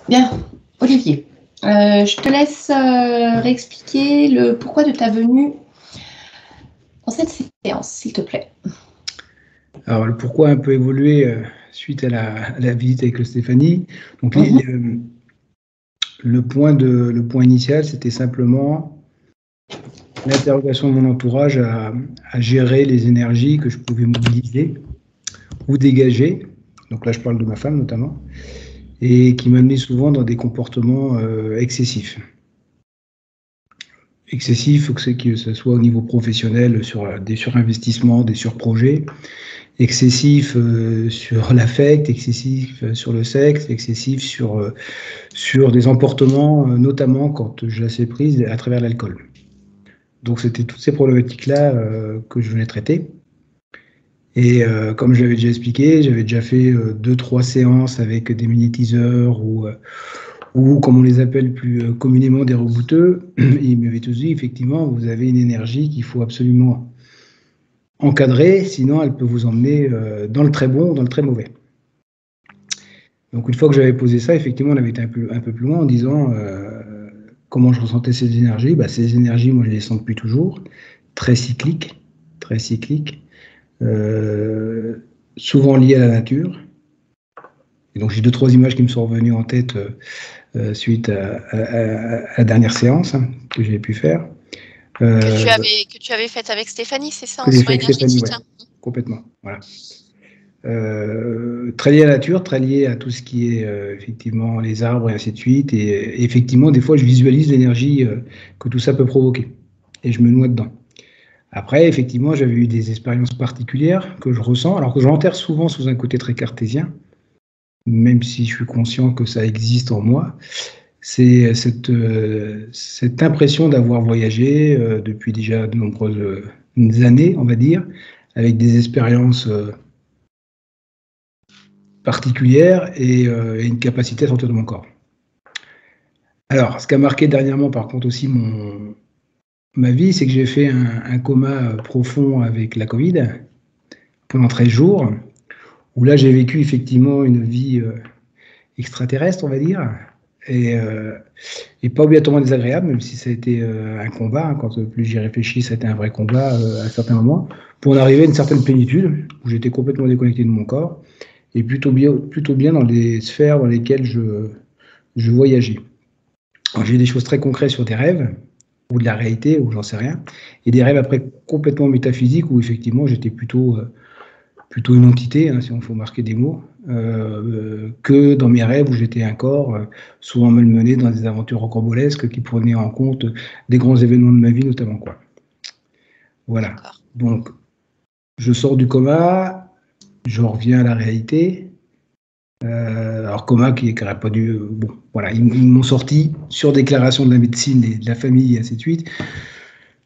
Bien, Olivier, je te laisse réexpliquer le pourquoi de ta venue dans cette séance, s'il te plaît. Alors, le pourquoi a un peu évolué suite à la visite avec Stéphanie. Donc, le point initial, c'était simplement l'interrogation de mon entourage à gérer les énergies que je pouvais mobiliser ou dégager. Donc là, je parle de ma femme notamment, et qui m'amenait souvent dans des comportements excessifs. Excessif, que ce soit au niveau professionnel, sur des surinvestissements, des surprojets, excessif sur l'affect, excessif sur le sexe, excessif sur des emportements, notamment quand je laissais prise à travers l'alcool. Donc c'était toutes ces problématiques-là que je venais traiter. Et comme je l'avais déjà expliqué, j'avais déjà fait 2-3 séances avec des magnétiseurs ou comme on les appelle plus communément des rebouteux. Et ils m'avaient tous dit, effectivement, vous avez une énergie qu'il faut absolument encadrer, sinon elle peut vous emmener dans le très bon ou dans le très mauvais. Donc une fois que j'avais posé ça, effectivement, on avait été un peu plus loin en disant comment je ressentais ces énergies. Ces énergies, moi, je les sens depuis toujours, très cycliques, souvent liées à la nature. Et donc j'ai 2-3 images qui me sont revenues en tête suite à la dernière séance que j'ai pu faire. Que tu avais faite avec Stéphanie, c'est ça, que j'ai fait avec Stéphanie, ouais, complètement. Voilà. Très lié à la nature, très lié à tout ce qui est effectivement les arbres et ainsi de suite. Et effectivement, des fois, je visualise l'énergie que tout ça peut provoquer. Et je me noie dedans. Après, effectivement, j'avais eu des expériences particulières que je ressens, alors que j'enterre souvent sous un côté très cartésien, même si je suis conscient que ça existe en moi. C'est cette impression d'avoir voyagé depuis déjà de nombreuses années, on va dire, avec des expériences particulière et une capacité à sortir de mon corps. Alors, ce qui a marqué dernièrement, par contre, aussi ma vie, c'est que j'ai fait un coma profond avec la Covid pendant 13 jours, où là, j'ai vécu effectivement une vie extraterrestre, on va dire, et pas obligatoirement désagréable, même si ça a été un combat. Hein, quand plus j'y réfléchis, ça a été un vrai combat à certains moments, pour en arriver à une certaine plénitude, où j'étais complètement déconnecté de mon corps, et plutôt bien dans les sphères dans lesquelles je voyageais. J'ai eu des choses très concrètes sur des rêves, ou de la réalité, ou j'en sais rien, et des rêves après complètement métaphysiques, où effectivement j'étais plutôt une entité, hein, si on faut marquer des mots, que dans mes rêves où j'étais un corps, souvent malmené dans des aventures rocambolesques qui prenaient en compte des grands événements de ma vie, notamment, quoi. Voilà. Donc, je sors du coma, je reviens à la réalité. Alors coma qui n'aurait pas dû... bon, voilà, ils m'ont sorti sur déclaration de la médecine et de la famille et ainsi de suite.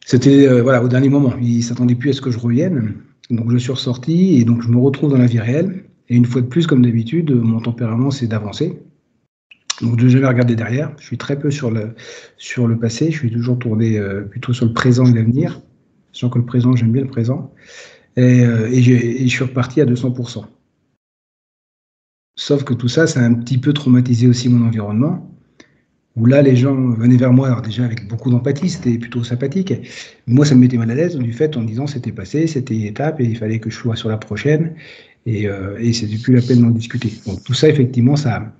C'était voilà, au dernier moment. Ils ne s'attendaient plus à ce que je revienne. Donc je suis ressorti et donc je me retrouve dans la vie réelle. Et une fois de plus, comme d'habitude, mon tempérament, c'est d'avancer. Donc de ne jamais regarder derrière. Je suis très peu sur le passé. Je suis toujours tourné plutôt sur le présent et l'avenir. Sachant que le présent, j'aime bien le présent. Et je suis reparti à 200%. Sauf que tout ça, ça a un petit peu traumatisé aussi mon environnement, où là, les gens venaient vers moi, alors déjà avec beaucoup d'empathie, c'était plutôt sympathique. Moi, ça me mettait mal à l'aise, du fait, en disant c'était passé, c'était une étape, et il fallait que je sois sur la prochaine, et c'était plus la peine d'en discuter. Donc tout ça, effectivement, ça,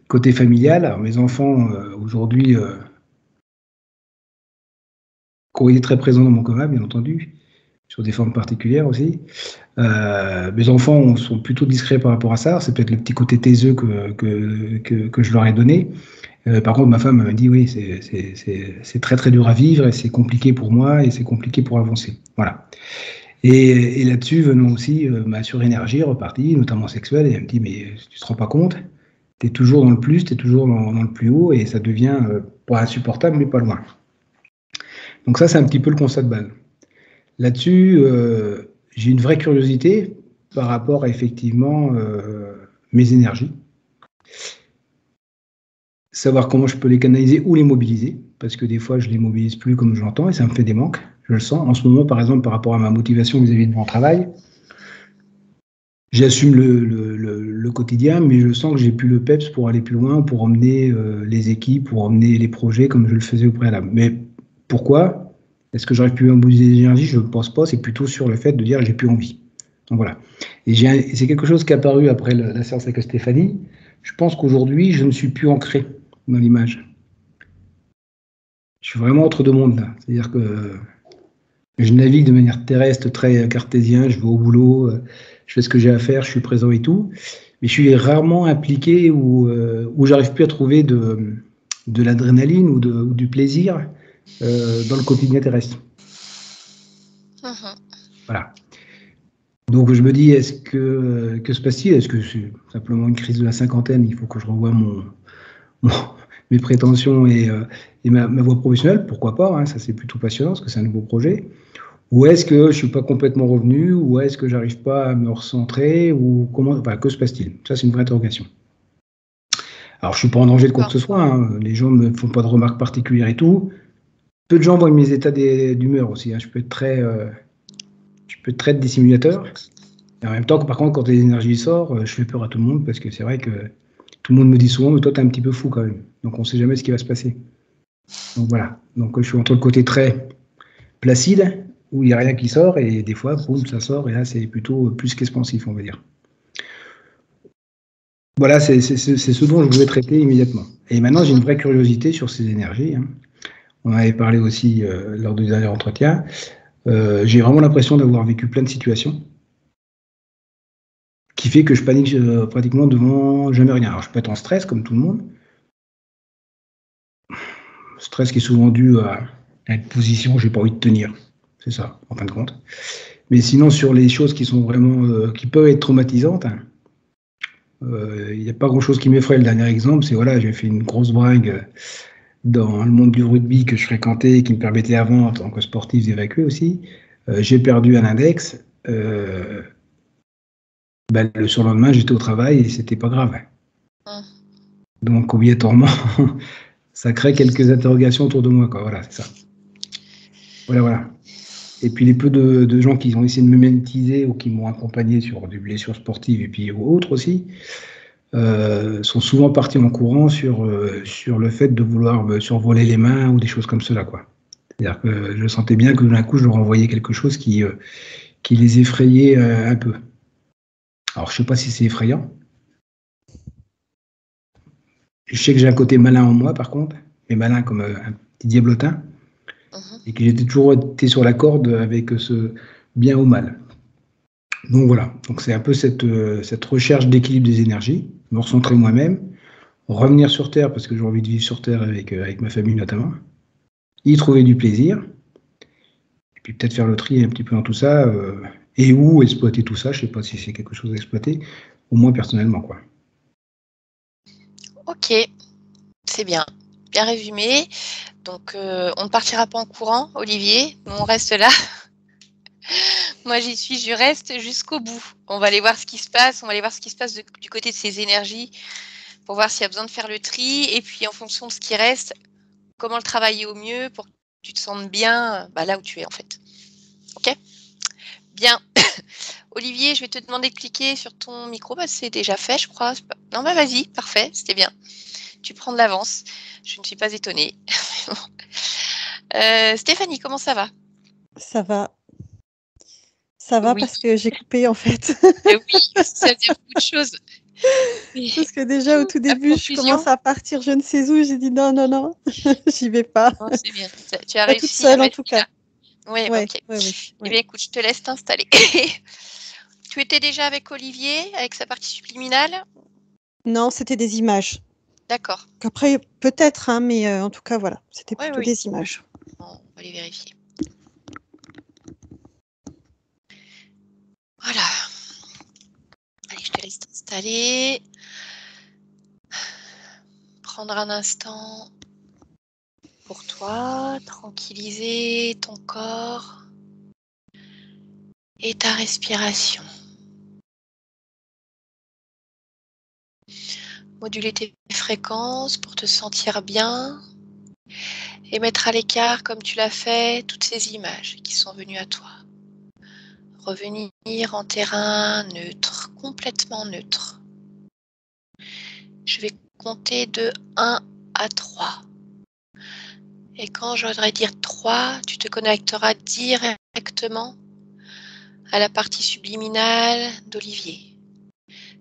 côté familial, alors mes enfants, aujourd'hui, qui ont été très présents dans mon coma, bien entendu, sur des formes particulières aussi. Mes enfants sont plutôt discrets par rapport à ça. C'est peut-être le petit côté taiseux que je leur ai donné. Par contre, ma femme m'a dit oui, c'est très très dur à vivre et c'est compliqué pour moi et c'est compliqué pour avancer. Voilà. Et là-dessus, venant aussi ma surénergie repartie, notamment sexuelle, et elle me dit mais tu te rends pas compte, tu es toujours dans le plus, tu es toujours dans le plus haut et ça devient pas insupportable mais pas loin. Donc ça, c'est un petit peu le constat de base. Là-dessus, j'ai une vraie curiosité par rapport à effectivement mes énergies. Savoir comment je peux les canaliser ou les mobiliser, parce que des fois, je ne les mobilise plus comme je l'entends et ça me fait des manques, je le sens. En ce moment, par exemple, par rapport à ma motivation vis-à-vis de mon travail, J'assume le quotidien, mais je sens que j'ai plus le peps pour aller plus loin, pour emmener les équipes, pour emmener les projets comme je le faisais au préalable. Mais pourquoi? Est-ce que j'aurais pu mobiliser l'énergie? Je ne pense pas. C'est plutôt sur le fait de dire j'ai plus envie. Donc voilà. Et c'est quelque chose qui est apparu après la séance avec Stéphanie. Je pense qu'aujourd'hui, je ne suis plus ancré dans l'image. Je suis vraiment entre deux mondes là. C'est-à-dire que je navigue de manière terrestre, très cartésien. Je vais au boulot, je fais ce que j'ai à faire, je suis présent et tout. Mais je suis rarement impliqué où j'arrive plus à trouver de l'adrénaline ou du plaisir dans le quotidien terrestre. Voilà. Donc je me dis, que se passe-t-il? Est-ce que c'est simplement une crise de la cinquantaine? Il faut que je revoie mes prétentions et ma voie professionnelle? Pourquoi pas, hein, ça c'est plutôt passionnant parce que c'est un nouveau projet. Ou est-ce que je ne suis pas complètement revenu? Ou est-ce que j'arrive pas à me recentrer? Ou comment, enfin, que se passe-t-il? Ça c'est une vraie interrogation. Alors je ne suis pas en danger de quoi que ce soit, hein. Les gens ne me font pas de remarques particulières et tout. Peu de gens voient mes états d'humeur aussi, hein. Je peux être très dissimulateur. Et en même temps, par contre, quand l'énergie sort, je fais peur à tout le monde parce que c'est vrai que tout le monde me dit souvent, mais toi, tu es un petit peu fou quand même. Donc, on ne sait jamais ce qui va se passer. Donc, voilà. Donc, je suis entre le côté très placide, où il n'y a rien qui sort, et des fois, boum, ça sort, et là, c'est plutôt plus qu'expansif, on va dire. Voilà, c'est ce dont je voulais traiter immédiatement. Et maintenant, j'ai une vraie curiosité sur ces énergies, hein. On en avait parlé aussi lors du dernier entretien. J'ai vraiment l'impression d'avoir vécu plein de situations qui fait que je panique pratiquement devant jamais rien. Alors, je peux être en stress, comme tout le monde. Stress qui est souvent dû à une position que j'ai pas envie de tenir. C'est ça, en fin de compte. Mais sinon, sur les choses qui sont vraiment, qui peuvent être traumatisantes, il n'y a pas grand-chose qui m'effraie. Le dernier exemple, c'est voilà, j'ai fait une grosse bringue dans le monde du rugby que je fréquentais et qui me permettait avant, en tant que sportif, d'évacuer aussi. J'ai perdu un index. Le surlendemain, j'étais au travail et c'était pas grave. Donc, obligatoirement, ça crée quelques interrogations autour de moi, quoi. Voilà, c'est ça. Voilà. Et puis les peu de gens qui ont essayé de me médiatiser ou qui m'ont accompagné sur des blessures sportives et puis autres aussi, sont souvent partis en courant sur le fait de vouloir me survoler les mains ou des choses comme cela, quoi. C'est-à-dire que je sentais bien que d'un coup, je leur envoyais quelque chose qui les effrayait un peu. Alors, je sais pas si c'est effrayant. Je sais que j'ai un côté malin en moi, par contre, mais malin comme un petit diablotin, et que j'ai toujours été sur la corde avec ce bien ou mal. Donc voilà, donc c'est un peu cette recherche d'équilibre des énergies, me recentrer moi-même, revenir sur Terre, parce que j'ai envie de vivre sur Terre avec ma famille notamment, y trouver du plaisir, et puis peut-être faire le tri un petit peu dans tout ça, et où exploiter tout ça, je ne sais pas si c'est quelque chose à exploiter, au moins personnellement, quoi. Ok, c'est bien résumé. Donc, on ne partira pas en courant, Olivier, nous on reste là. Moi, je reste jusqu'au bout. On va aller voir ce qui se passe, du côté de ces énergies pour voir s'il y a besoin de faire le tri. Et puis, en fonction de ce qui reste, comment le travailler au mieux pour que tu te sentes bien là où tu es, en fait. Ok ? Bien. Olivier, je vais te demander de cliquer sur ton micro. C'est déjà fait, je crois. Non, vas-y, parfait, c'était bien. Tu prends de l'avance. Je ne suis pas étonnée. Stéphanie, comment ça va ? Ça va. Ça va parce que j'ai coupé en fait. Oui, ça faisait beaucoup de choses. Parce que déjà au tout début, je commence à partir je ne sais où. J'ai dit non, j'y vais pas. Oh, c'est bien. Tu as pas réussi toute seule en tout cas. Oui, ok. Oui. Eh bien, écoute, je te laisse t'installer. Tu étais déjà avec Olivier, avec sa partie subliminale ? Non, c'était des images. D'accord. Après, peut-être, hein, mais en tout cas, voilà, c'était plutôt des images. On va les vérifier. Voilà. Allez, je te laisse t'installer. Prendre un instant pour toi, tranquilliser ton corps et ta respiration. Moduler tes fréquences pour te sentir bien et mettre à l'écart, comme tu l'as fait, toutes ces images qui sont venues à toi. revenir en terrain neutre, complètement neutre. Je vais compter de 1 à 3. Et quand j'aurai dire 3, tu te connecteras directement à la partie subliminale d'Olivier.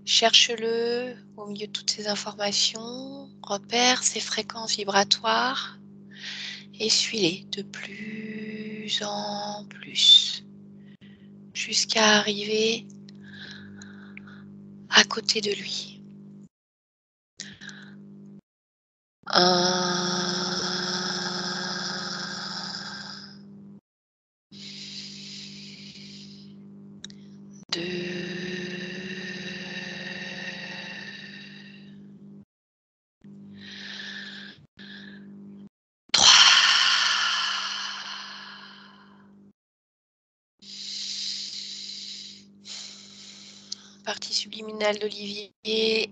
Cherche-le au milieu de toutes ces informations, repère ses fréquences vibratoires et suis-les de plus en plus jusqu'à arriver à côté de lui. 2, partie subliminale d'Olivier,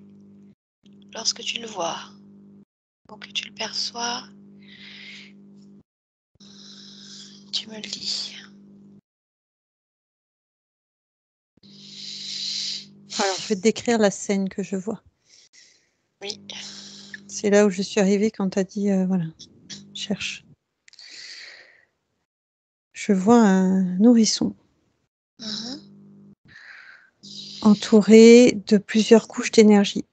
lorsque tu le vois, ou que tu le perçois, tu me le dis. Alors, je vais te décrire la scène que je vois. Oui. C'est là où je suis arrivée quand tu as dit, voilà, cherche. Je vois un nourrisson entouré de plusieurs couches d'énergie.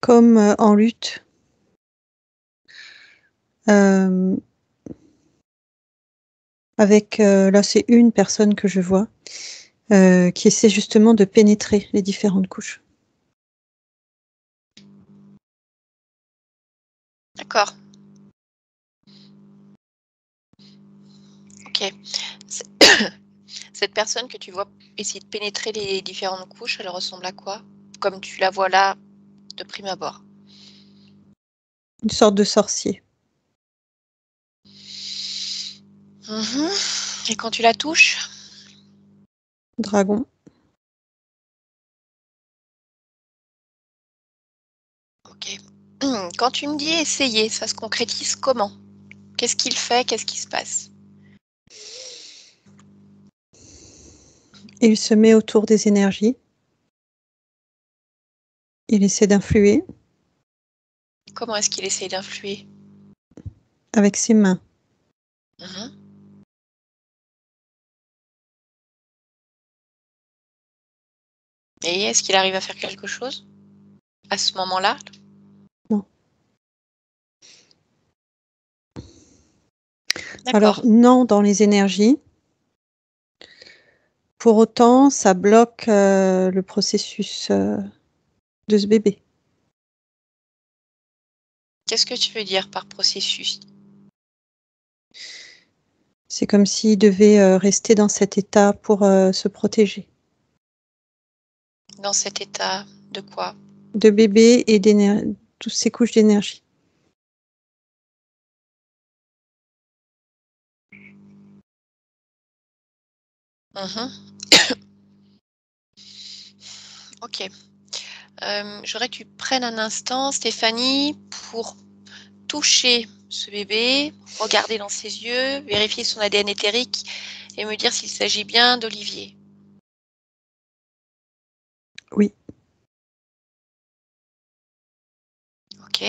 Comme en lutte. Avec, là, c'est une personne que je vois qui essaie justement de pénétrer les différentes couches. D'accord. Ok. Cette personne que tu vois essayer de pénétrer les différentes couches, elle ressemble à quoi? Comme tu la vois là, de prime abord. Une sorte de sorcier. Et quand tu la touches? Dragon. Ok. Quand tu me dis essayer, ça se concrétise comment? Qu'est-ce qu'il fait? Qu'est-ce qui se passe? Il se met autour des énergies. Il essaie d'influer. Comment est-ce qu'il essaie d'influer? Avec ses mains. Et est-ce qu'il arrive à faire quelque chose à ce moment-là? Non. D'accord. Alors, non dans les énergies. Pour autant, ça bloque le processus de ce bébé. Qu'est-ce que tu veux dire par processus? C'est comme s'il devait rester dans cet état pour se protéger. Dans cet état de quoi? De bébé et toutes ces couches d'énergie. Ok. J'aurais que tu prennes un instant, Stéphanie, pour toucher ce bébé, regarder dans ses yeux, vérifier son ADN éthérique et me dire s'il s'agit bien d'Olivier. Oui. Ok.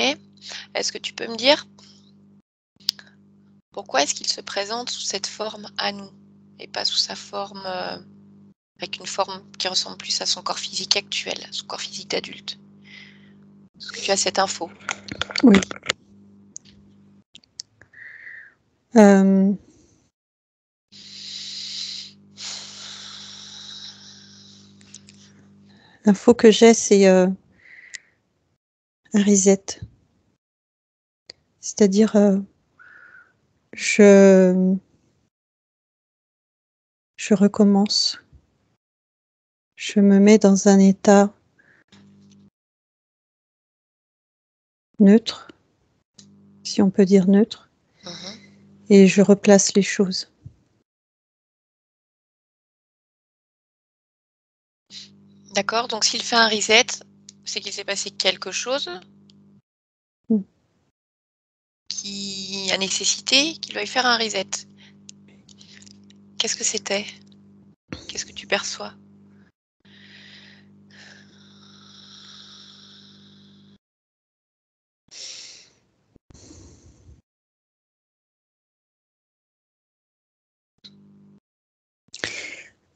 Est-ce que tu peux me dire pourquoi est-ce qu'il se présente sous cette forme à nous et pas sous sa forme avec une forme qui ressemble plus à son corps physique actuel, son corps physique d'adulte? Est-ce que tu as cette info? Oui. L'info que j'ai, c'est un reset. C'est-à-dire, je recommence. Je me mets dans un état neutre, si on peut dire neutre, et je replace les choses. D'accord, donc s'il fait un reset, c'est qu'il s'est passé quelque chose? qui a nécessité qu'il veuille faire un reset. Qu'est-ce que c'était? Qu'est-ce que tu perçois?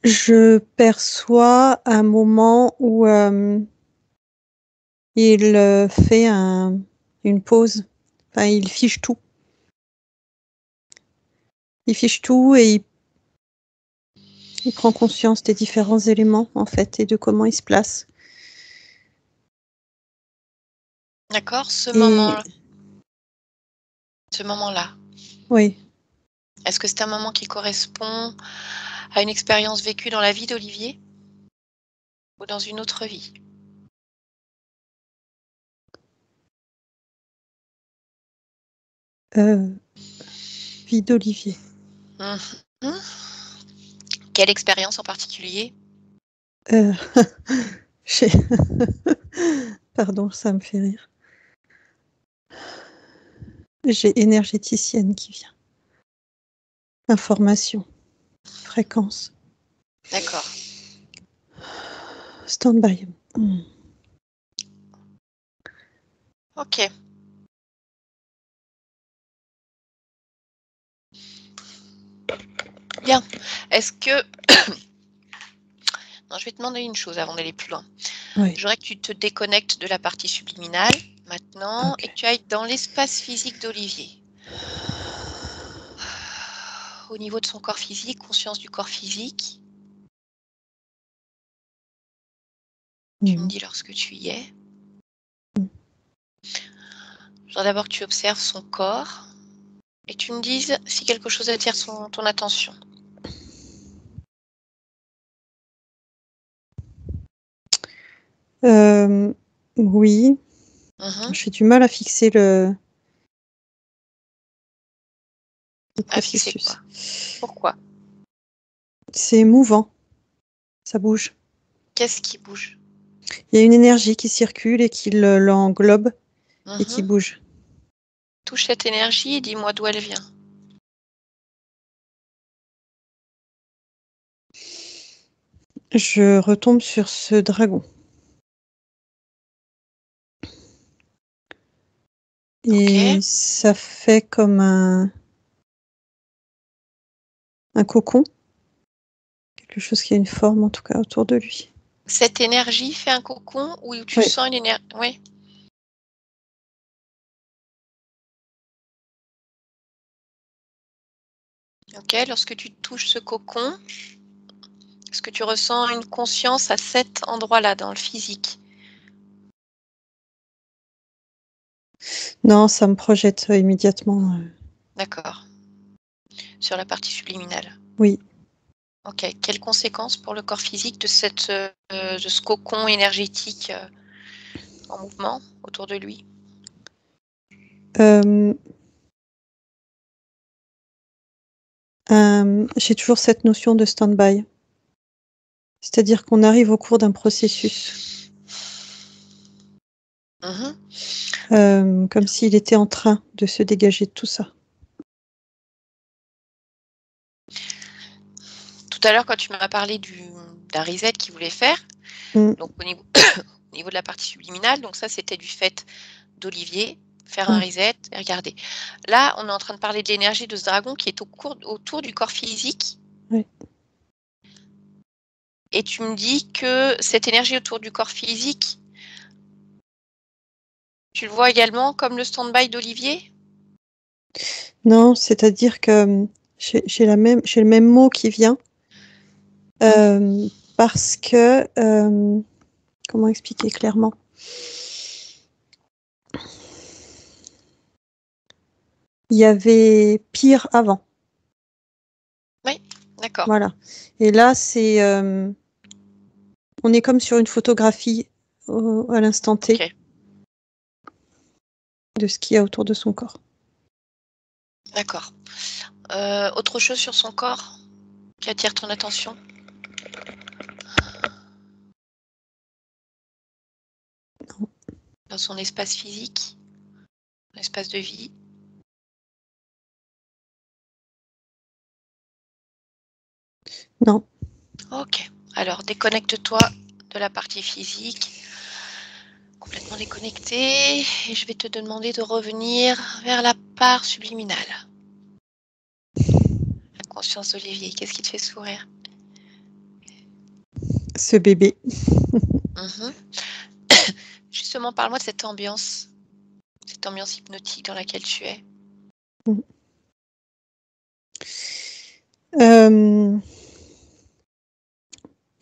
Je perçois un moment où il fait une pause. Enfin, il fiche tout. Il fiche tout et il prend conscience des différents éléments, en fait, et de comment il se place. D'accord, ce Et moment-là, oui, est-ce que c'est un moment qui correspond à une expérience vécue dans la vie d'Olivier ou dans une autre vie? vie d'Olivier. Mhm. Quelle expérience en particulier? J'ai- Pardon, ça me fait rire. J'ai énergéticienne qui vient. Information, fréquence, D'accord. stand-by. Ok. Bien. Est-ce que... Non, je vais te demander une chose avant d'aller plus loin. Oui, Je voudrais que tu te déconnectes de la partie subliminale maintenant ok. et que tu ailles dans l'espace physique d'Olivier. Au niveau de son corps physique, conscience du corps physique. Tu me dis lorsque tu y es. Je voudrais d'abord que tu observes son corps et tu me dises si quelque chose attire ton attention. Oui, j'ai du mal à fixer le À fixer processus. quoi? Pourquoi? C'est mouvant, ça bouge. Qu'est-ce qui bouge? Il y a une énergie qui circule et qui l'englobe et qui bouge. Touche cette énergie et dis-moi d'où elle vient. Je retombe sur ce dragon. Et ça fait comme un cocon. Quelque chose qui a une forme, en tout cas, autour de lui. Cette énergie fait un cocon où tu Oui. sens une énergie. Oui. Ok, lorsque tu touches ce cocon, est-ce que tu ressens une conscience à cet endroit-là, dans le physique? Non, ça me projette immédiatement. D'accord. Sur la partie subliminale. Oui. Ok. Quelles conséquences pour le corps physique de ce cocon énergétique en mouvement autour de lui? J'ai toujours cette notion de stand-by. C'est-à-dire qu'on arrive au cours d'un processus. Comme s'il était en train de se dégager de tout ça. Tout à l'heure, quand tu m'as parlé d'un reset qu'il voulait faire, donc au niveau de la partie subliminale, donc ça c'était du fait d'Olivier, faire un reset et regarder. Là, on est en train de parler de l'énergie de ce dragon qui est autour du corps physique. Oui. Et tu me dis que cette énergie autour du corps physique, tu le vois également comme le stand-by d'Olivier? Non, c'est-à-dire que j'ai le même mot qui vient. Parce que, comment expliquer clairement? Il y avait pire avant. Oui, d'accord. Voilà. Et là, on est comme sur une photographie à l'instant T de ce qu'il y a autour de son corps. D'accord. Autre chose sur son corps qui attire ton attention? Non. Dans son espace physique, l'espace de vie? Non. Ok. Alors, déconnecte-toi de la partie physique. Complètement déconnecté. Et je vais te demander de revenir vers la part subliminale. La conscience d'Olivier, qu'est-ce qui te fait sourire? Ce bébé. Mhm. Justement, parle-moi de cette ambiance hypnotique dans laquelle tu es. Il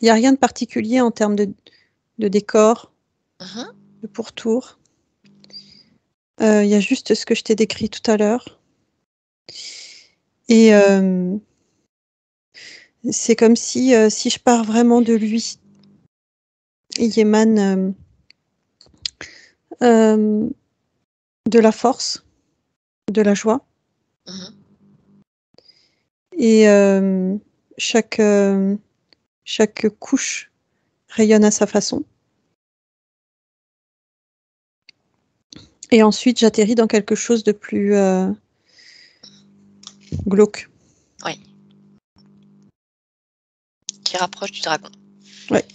n'y a rien de particulier en termes de décor, Mhm. de pourtour. Il y a juste ce que je t'ai décrit tout à l'heure. Et c'est comme si je pars vraiment de lui, il émane de la force, de la joie. Mhm. Et chaque couche rayonne à sa façon. Et ensuite, j'atterris dans quelque chose de plus glauque. Oui. Qui rapproche du dragon. Ouais.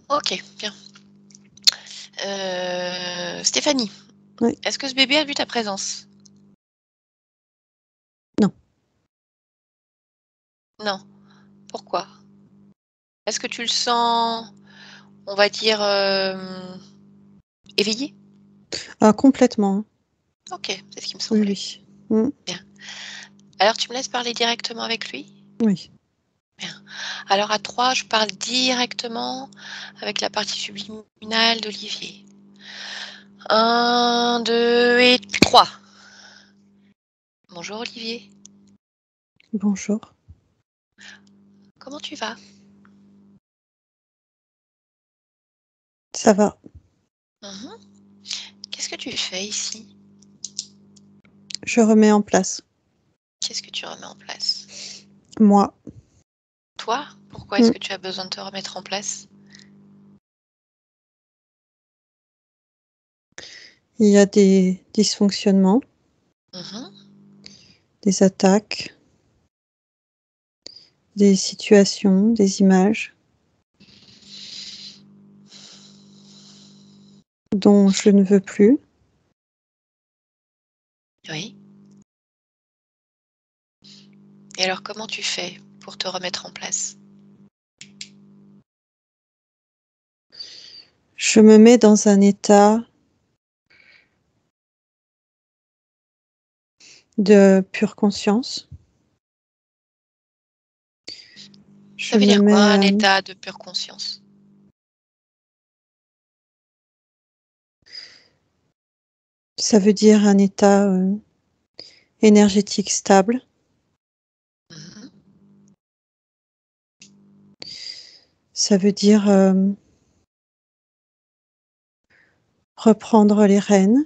Ok, bien. Stéphanie, Oui. est-ce que ce bébé a vu ta présence? Non. Non. Pourquoi? Est-ce que tu le sens, on va dire, éveillé? Complètement. Ok, c'est ce qui me Oui, semblait. oui. Mm. Bien. Alors, tu me laisses parler directement avec lui? Oui. Bien. Alors, à 3, je parle directement avec la partie subliminale d'Olivier. 1, 2 et 3. Bonjour Olivier, Bonjour. comment tu vas? Ça va. Mhm. Qu'est-ce que tu fais ici? Je remets en place. Qu'est-ce que tu remets en place? Moi. Toi, pourquoi est-ce Mm. que tu as besoin de te remettre en place? Il y a des dysfonctionnements, Mhm. des attaques, des situations, des images dont je ne veux plus. Oui. Et alors, comment tu fais pour te remettre en place? Je me mets dans un état de pure conscience. Ça Je veut me dire quoi, un mets, état de pure conscience? ça veut dire un état énergétique stable. Mhm. Ça veut dire reprendre les rênes,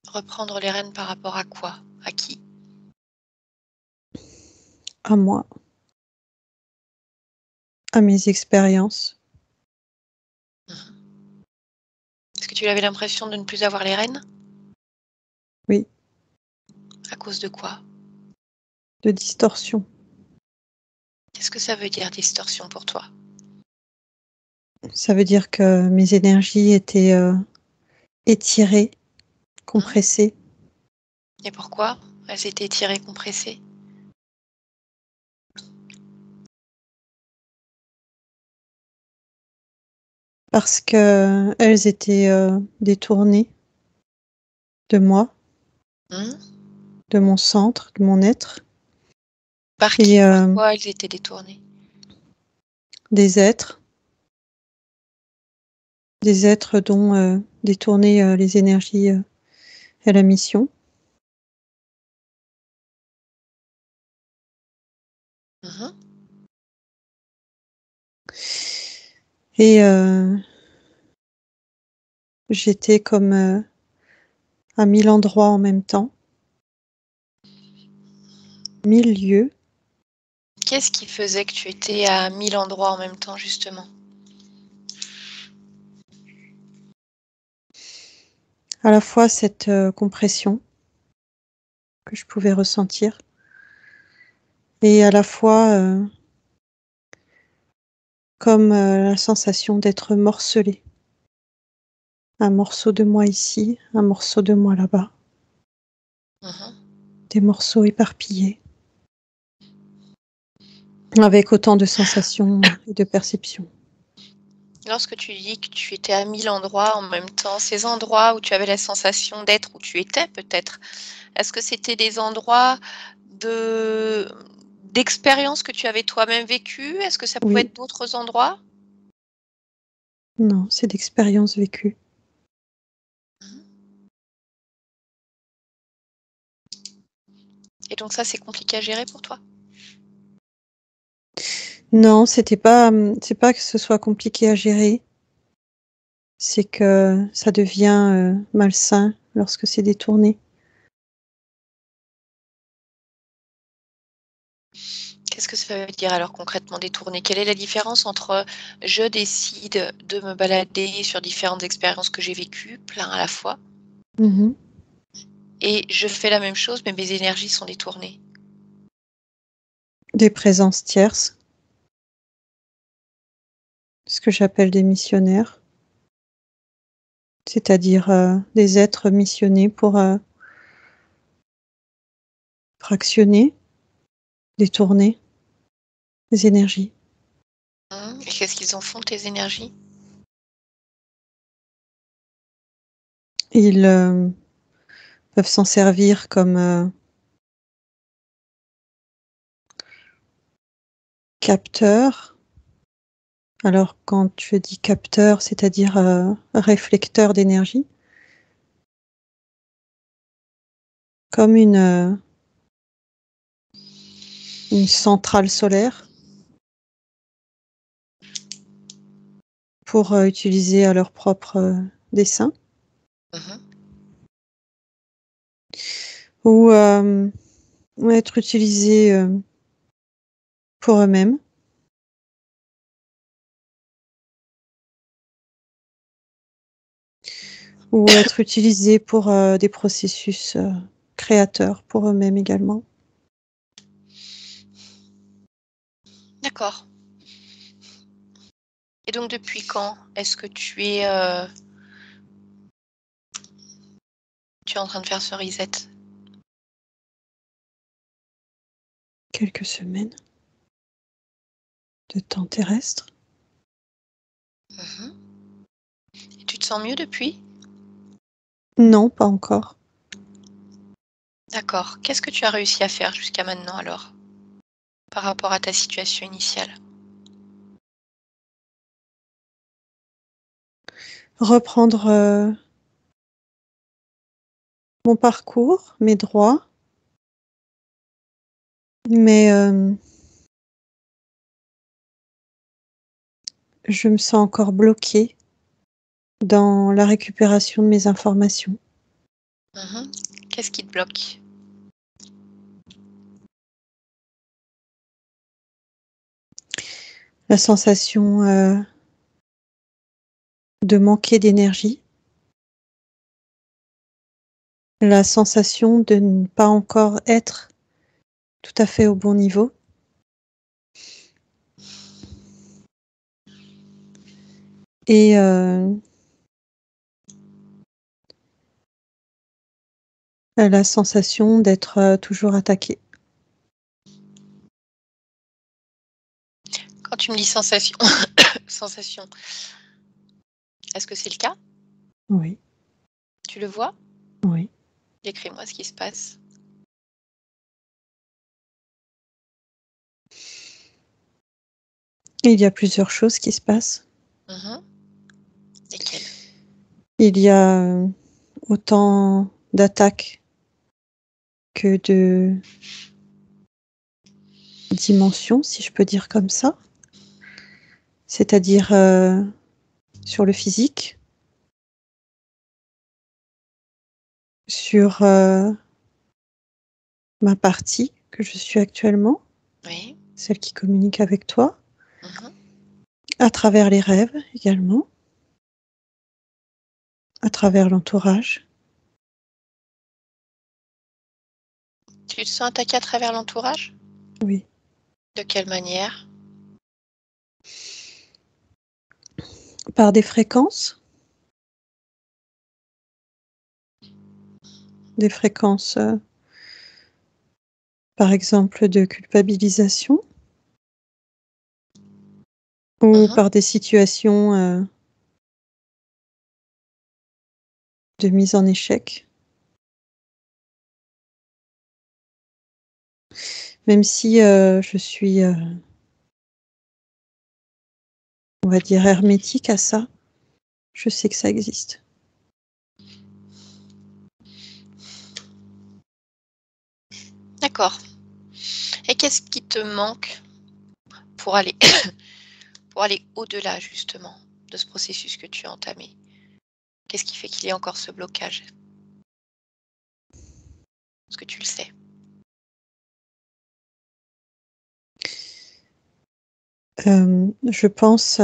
Reprendre les rênes par rapport à quoi? À qui? à moi, à mes expériences. Mhm. Est-ce que tu avais l'impression de ne plus avoir les rênes? Oui, À cause de quoi? de distorsion. Qu'est-ce que ça veut dire distorsion pour toi? Ça veut dire que mes énergies étaient étirées, Mhm. compressées, Et pourquoi elles étaient tirées, compressées? parce que elles étaient détournées de moi, Mhm. de mon centre, de mon être, Par qui? et Par quoi elles étaient détournées? des êtres dont détourner les énergies à la mission. Mhm. Et j'étais comme à 1000 endroits en même temps, 1000 lieux. Qu'est-ce qui faisait que tu étais à 1000 endroits en même temps, justement? À la fois cette compression que je pouvais ressentir, Et à la fois comme la sensation d'être morcelé. Un morceau de moi ici, un morceau de moi là-bas. Mhm. Des morceaux éparpillés. Avec autant de sensations et de perceptions. Lorsque tu dis que tu étais à 1000 endroits en même temps, ces endroits où tu avais la sensation d'être où tu étais peut-être, est-ce que c'était des endroits d'expériences que tu avais toi-même vécues? Est-ce que ça pouvait Oui. être d'autres endroits? Non, c'est d'expériences vécues. Et donc ça, c'est compliqué à gérer pour toi? Non, c'est pas que ce soit compliqué à gérer. C'est que ça devient malsain lorsque c'est détourné. Qu'est-ce que ça veut dire alors concrètement détourner? Quelle est la différence entre je décide de me balader sur différentes expériences que j'ai vécues, plein à la fois, Mhm. et je fais la même chose mais mes énergies sont détournées? Des présences tierces, ce que j'appelle des missionnaires, c'est-à-dire des êtres missionnés pour fractionner, détourner les énergies. Et qu'est-ce qu'ils en font tes énergies? Ils peuvent s'en servir comme capteurs. Alors quand je dis capteur, c'est-à-dire réflecteur d'énergie, comme une centrale solaire pour utiliser à leur propre dessin, Mmh. ou être utilisés pour eux-mêmes, ou être utilisés pour des processus créateurs pour eux-mêmes également. D'accord. Et donc depuis quand est-ce que tu es en train de faire ce reset? Quelques semaines de temps terrestre. Mmh. Et tu te sens mieux depuis? Non, pas encore. D'accord. Qu'est-ce que tu as réussi à faire jusqu'à maintenant alors, par rapport à ta situation initiale? Reprendre mon parcours, mes droits, mais je me sens encore bloquée dans la récupération de mes informations. Mmh. Qu'est-ce qui te bloque? La sensation de manquer d'énergie, la sensation de ne pas encore être tout à fait au bon niveau, et la sensation d'être toujours attaquée. Quand tu me dis sensation sensation, est-ce que c'est le cas? Oui, Tu le vois? oui. Décris-moi ce qui se passe. Il y a plusieurs choses qui se passent. Mmh. Lesquelles? Il y a autant d'attaques que de dimensions, si je peux dire comme ça. C'est-à-dire sur le physique, sur ma partie que je suis actuellement, Oui. celle qui communique avec toi, Mmh. à travers les rêves également, à travers l'entourage. Tu te sens attaquée à travers l'entourage? Oui, De quelle manière? Par des fréquences. Des fréquences, par exemple, de culpabilisation. Ou Mhm. par des situations de mise en échec. Même si je suis, on va dire, hermétique à ça, je sais que ça existe. D'accord. Et qu'est-ce qui te manque pour aller, pour aller au-delà, justement, de ce processus que tu as entamé? Qu'est-ce qui fait qu'il y a encore ce blocage? Est-ce que tu le sais? Je pense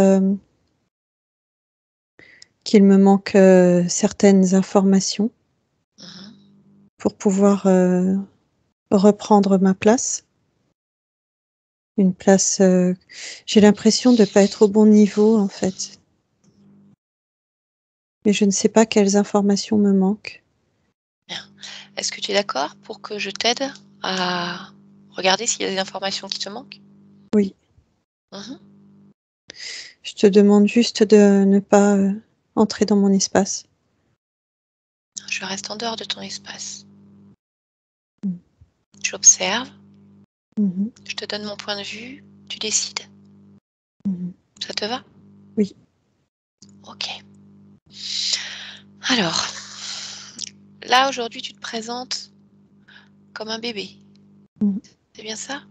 qu'il me manque certaines informations Mhm. pour pouvoir reprendre ma place. Une place, j'ai l'impression de ne pas être au bon niveau, en fait. Mais je ne sais pas quelles informations me manquent. Bien. Est-ce que tu es d'accord pour que je t'aide à regarder s'il y a des informations qui te manquent? Oui, Mhm. je te demande juste de ne pas entrer dans mon espace. Je reste en dehors de ton espace. Mm. J'observe, Mhm, je te donne mon point de vue, tu décides. mhm. Ça te va? Oui. Ok. Alors, là aujourd'hui tu te présentes comme un bébé. Mhm. C'est bien ça?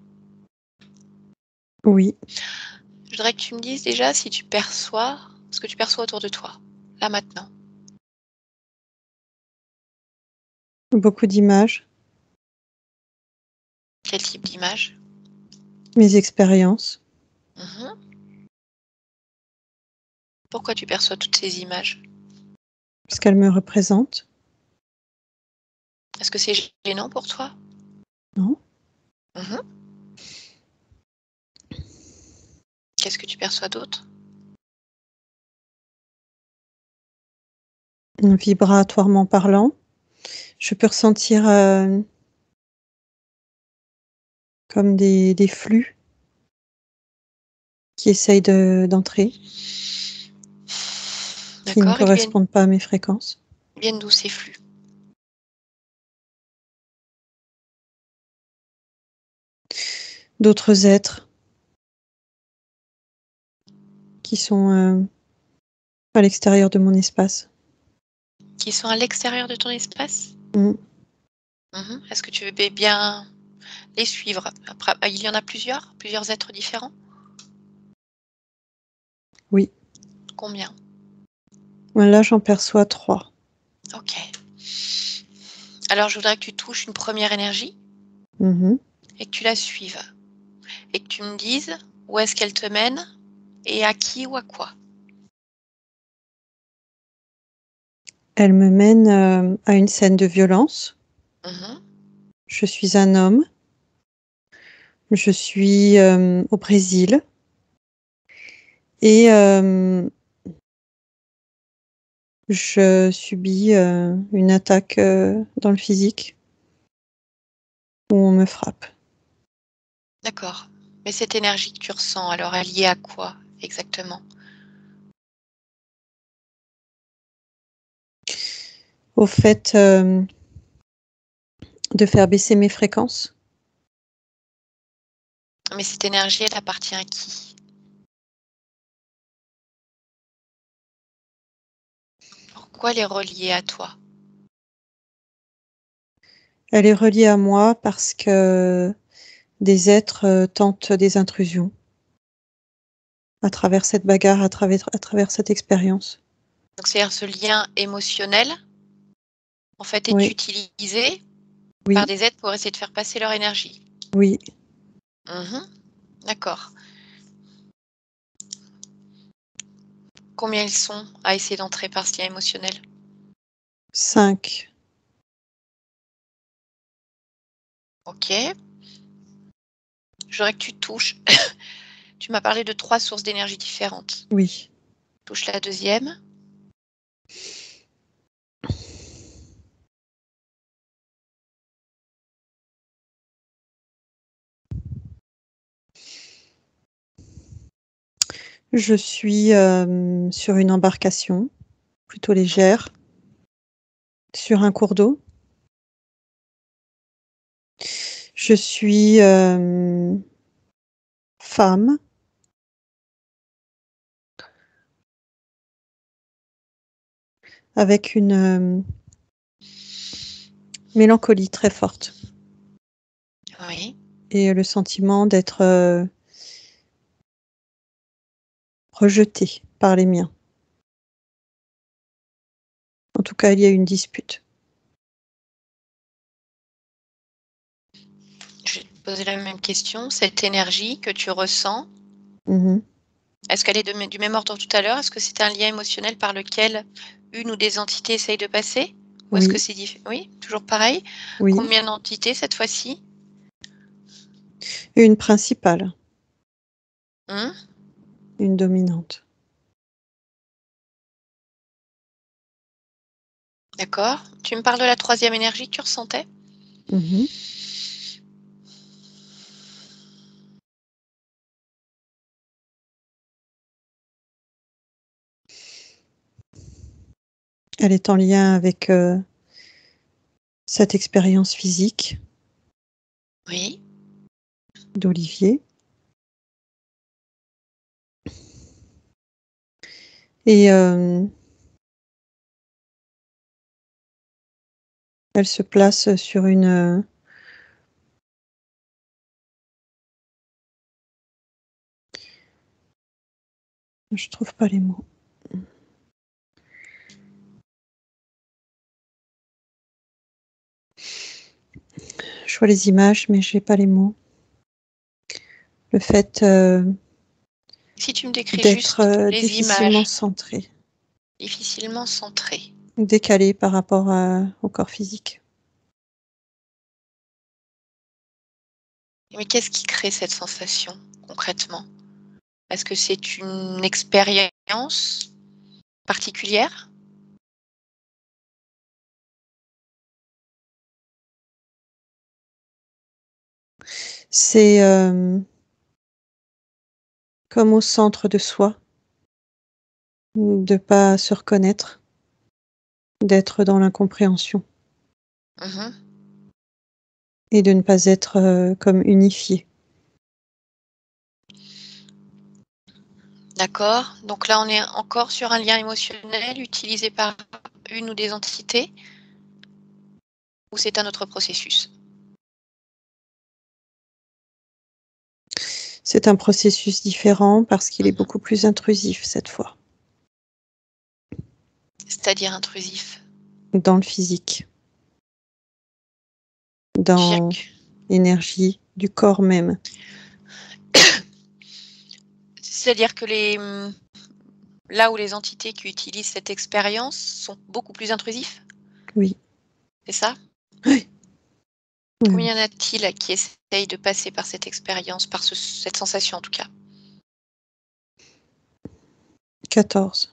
Oui, Je voudrais que tu me dises déjà si tu perçois ce que tu perçois autour de toi, là maintenant. beaucoup d'images, Quel type d'image? mes expériences, Mhm. Pourquoi tu perçois toutes ces images? parce qu'elles me représentent. Est-ce que c'est gênant pour toi? Non. Mhm. Qu'est-ce que tu perçois d'autre? Vibratoirement parlant, je peux ressentir comme des flux qui essayent d'entrer, qui ne D'accord, correspondent pas à mes fréquences. ils viennent d'où ces flux? D'autres êtres qui sont à l'extérieur de mon espace. Qui sont à l'extérieur de ton espace? Mm. Mhm. Est-ce que tu veux bien les suivre? Après, il y en a plusieurs êtres différents? Oui. Combien? Là, j'en perçois 3. Ok. Alors, je voudrais que tu touches une première énergie Mhm. et que tu la suives. Et que tu me dises où est-ce qu'elle te mène et à qui ou à quoi. Elle me mène à une scène de violence. Mhm. Je suis un homme. Je suis au Brésil. Et je subis une attaque dans le physique où on me frappe. D'accord. Mais cette énergie que tu ressens, alors elle est liée à quoi exactement? Au fait de faire baisser mes fréquences. Mais cette énergie, elle appartient à qui? Pourquoi elle est reliée à toi? Elle est reliée à moi parce que des êtres tentent des intrusions à travers cette bagarre, à travers cette expérience. Donc c'est-à-dire ce lien émotionnel, en fait, est Oui, utilisé par oui, des êtres pour essayer de faire passer leur énergie. oui. Mhm. D'accord. Combien ils sont à essayer d'entrer par ce lien émotionnel? 5. Ok. Je voudrais que tu touches. Tu m'as parlé de 3 sources d'énergie différentes. Oui. Touche la deuxième. Je suis sur une embarcation plutôt légère, sur un cours d'eau. Je suis femme. Avec une mélancolie très forte. Oui. Et le sentiment d'être rejetée par les miens. En tout cas, il y a eu une dispute. Je vais te poser la même question. Cette énergie que tu ressens, Mhm. est-ce qu'elle est du même ordre tout à l'heure? Est-ce que c'est un lien émotionnel par lequel une ou des entités essayent de passer? Ou est-ce que Oui, c'est différent? Oui, toujours pareil. oui. Combien d'entités cette fois-ci? Une principale, Hum, une dominante. D'accord. Tu me parles de la troisième énergie que tu ressentais? Mhm. Elle est en lien avec cette expérience physique Oui. d'Olivier. Et elle se place sur une... je trouve pas les mots. Je vois les images, mais j'ai pas les mots. Le fait Si tu me décris d'être juste les difficilement images, centré, difficilement centrées. décalé par rapport au corps physique. Mais qu'est-ce qui crée cette sensation concrètement? Est-ce que c'est une expérience particulière? C'est comme au centre de soi, de pas se reconnaître, d'être dans l'incompréhension Mhm. et de ne pas être comme unifié. D'accord. Donc là, on est encore sur un lien émotionnel utilisé par une ou des entités, ou c'est un autre processus? C'est un processus différent parce qu'il est Mhm. beaucoup plus intrusif cette fois, C'est-à-dire intrusif. dans le physique, dans Chiac. l'énergie du corps même. C'est-à-dire que là où les entités qui utilisent cette expérience sont beaucoup plus intrusifs, Oui. c'est ça? Oui. Oui, Combien oui. y en a-t-il qui essayent de passer par cette expérience, par cette sensation en tout cas? 14.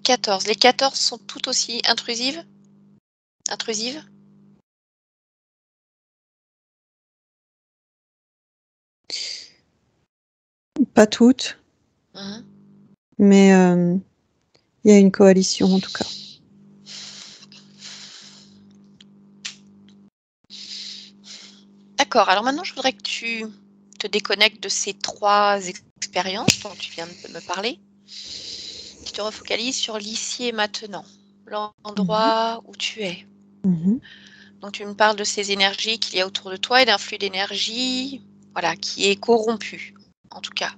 14. Les 14 sont tout aussi intrusives? Intrusives? Pas toutes, Mhm. mais il y a une coalition en tout cas. D'accord. Alors maintenant, je voudrais que tu te déconnectes de ces 3 expériences dont tu viens de me parler. Tu te refocalises sur l'ici et maintenant, l'endroit où tu es. Mhm. Donc tu me parles de ces énergies qu'il y a autour de toi et d'un flux d'énergie, voilà, qui est corrompu, en tout cas.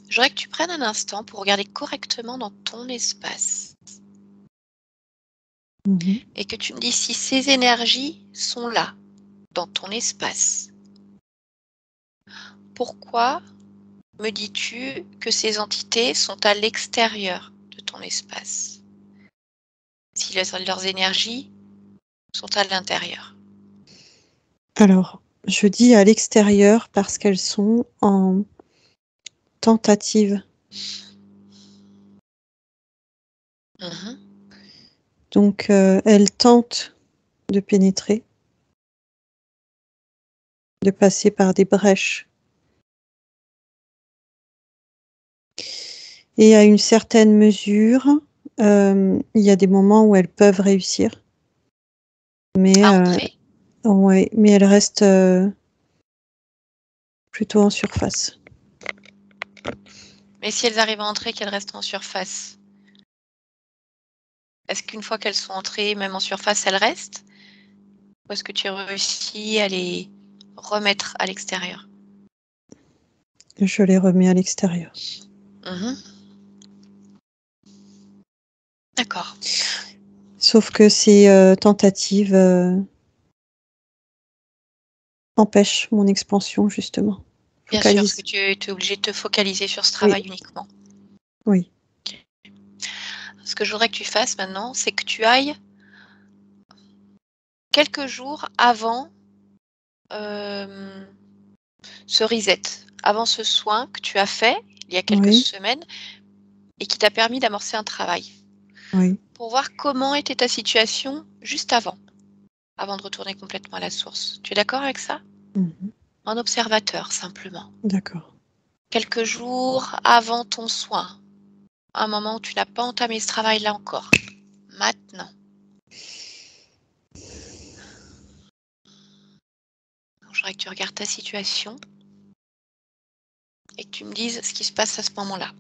Je voudrais que tu prennes un instant pour regarder correctement dans ton espace Mhm. et que tu me dises si ces énergies sont là, dans ton espace. Pourquoi me dis-tu que ces entités sont à l'extérieur de ton espace, si leurs énergies sont à l'intérieur? Alors, Je dis à l'extérieur parce qu'elles sont en tentative. Mhm. Donc, elles tentent de pénétrer, de passer par des brèches. Et à une certaine mesure, il y a des moments où elles peuvent réussir. Mais, À entrer. ouais, mais elles restent plutôt en surface. Mais si elles arrivent à entrer, qu'elles restent en surface, est-ce qu'une fois qu'elles sont entrées, même en surface, elles restent? Ou est-ce que tu réussis à les remettre à l'extérieur? Je les remets à l'extérieur. Mhm. D'accord. Sauf que ces tentatives empêchent mon expansion, justement. Bien sûr, parce Focalise. que tu es obligé de te focaliser sur ce Oui. travail uniquement. Oui. Ce que je voudrais que tu fasses maintenant, c'est que tu ailles quelques jours avant ce reset, avant ce soin que tu as fait il y a quelques Oui. semaines et qui t'a permis d'amorcer un travail. Oui. Pour voir comment était ta situation juste avant de retourner complètement à la source. Tu es d'accord avec ça? Mhm. En observateur, simplement. D'accord. Quelques jours avant ton soin, un moment où tu n'as pas entamé ce travail-là encore. Maintenant. Je voudrais que tu regardes ta situation et que tu me dises ce qui se passe à ce moment-là.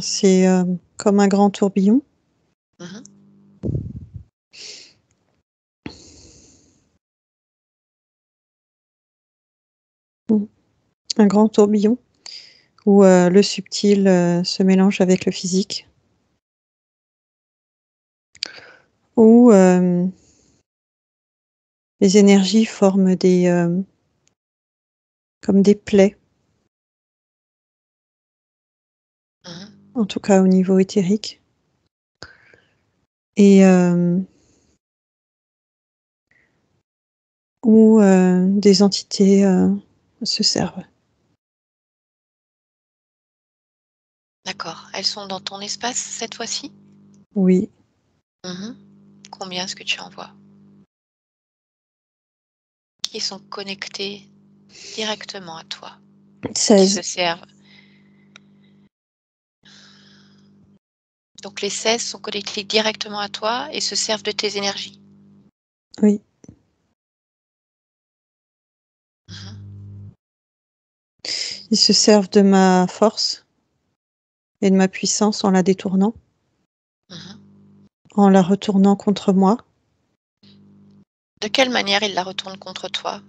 C'est comme un grand tourbillon. Mhm. Un grand tourbillon où le subtil se mélange avec le physique. Où les énergies forment comme des plaies. Mhm. En tout cas au niveau éthérique. Et où des entités se servent. D'accord. Elles sont dans ton espace cette fois-ci? Oui. Mhm. Combien est-ce que tu en vois? Qui sont connectés directement à toi, qui 16. se servent. Donc les 16 sont connectés directement à toi et se servent de tes énergies. Oui. Mhm. Ils se servent de ma force et de ma puissance en la détournant, Mhm. en la retournant contre moi. De quelle manière ils la retournent contre toi?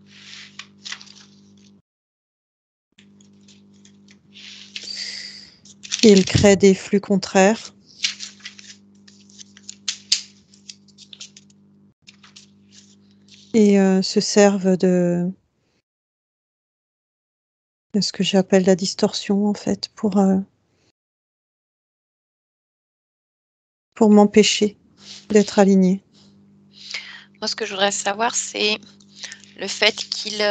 Ils créent des flux contraires. Et se servent de ce que j'appelle la distorsion, en fait, pour m'empêcher d'être alignée. Moi, ce que je voudrais savoir, c'est le fait qu'ils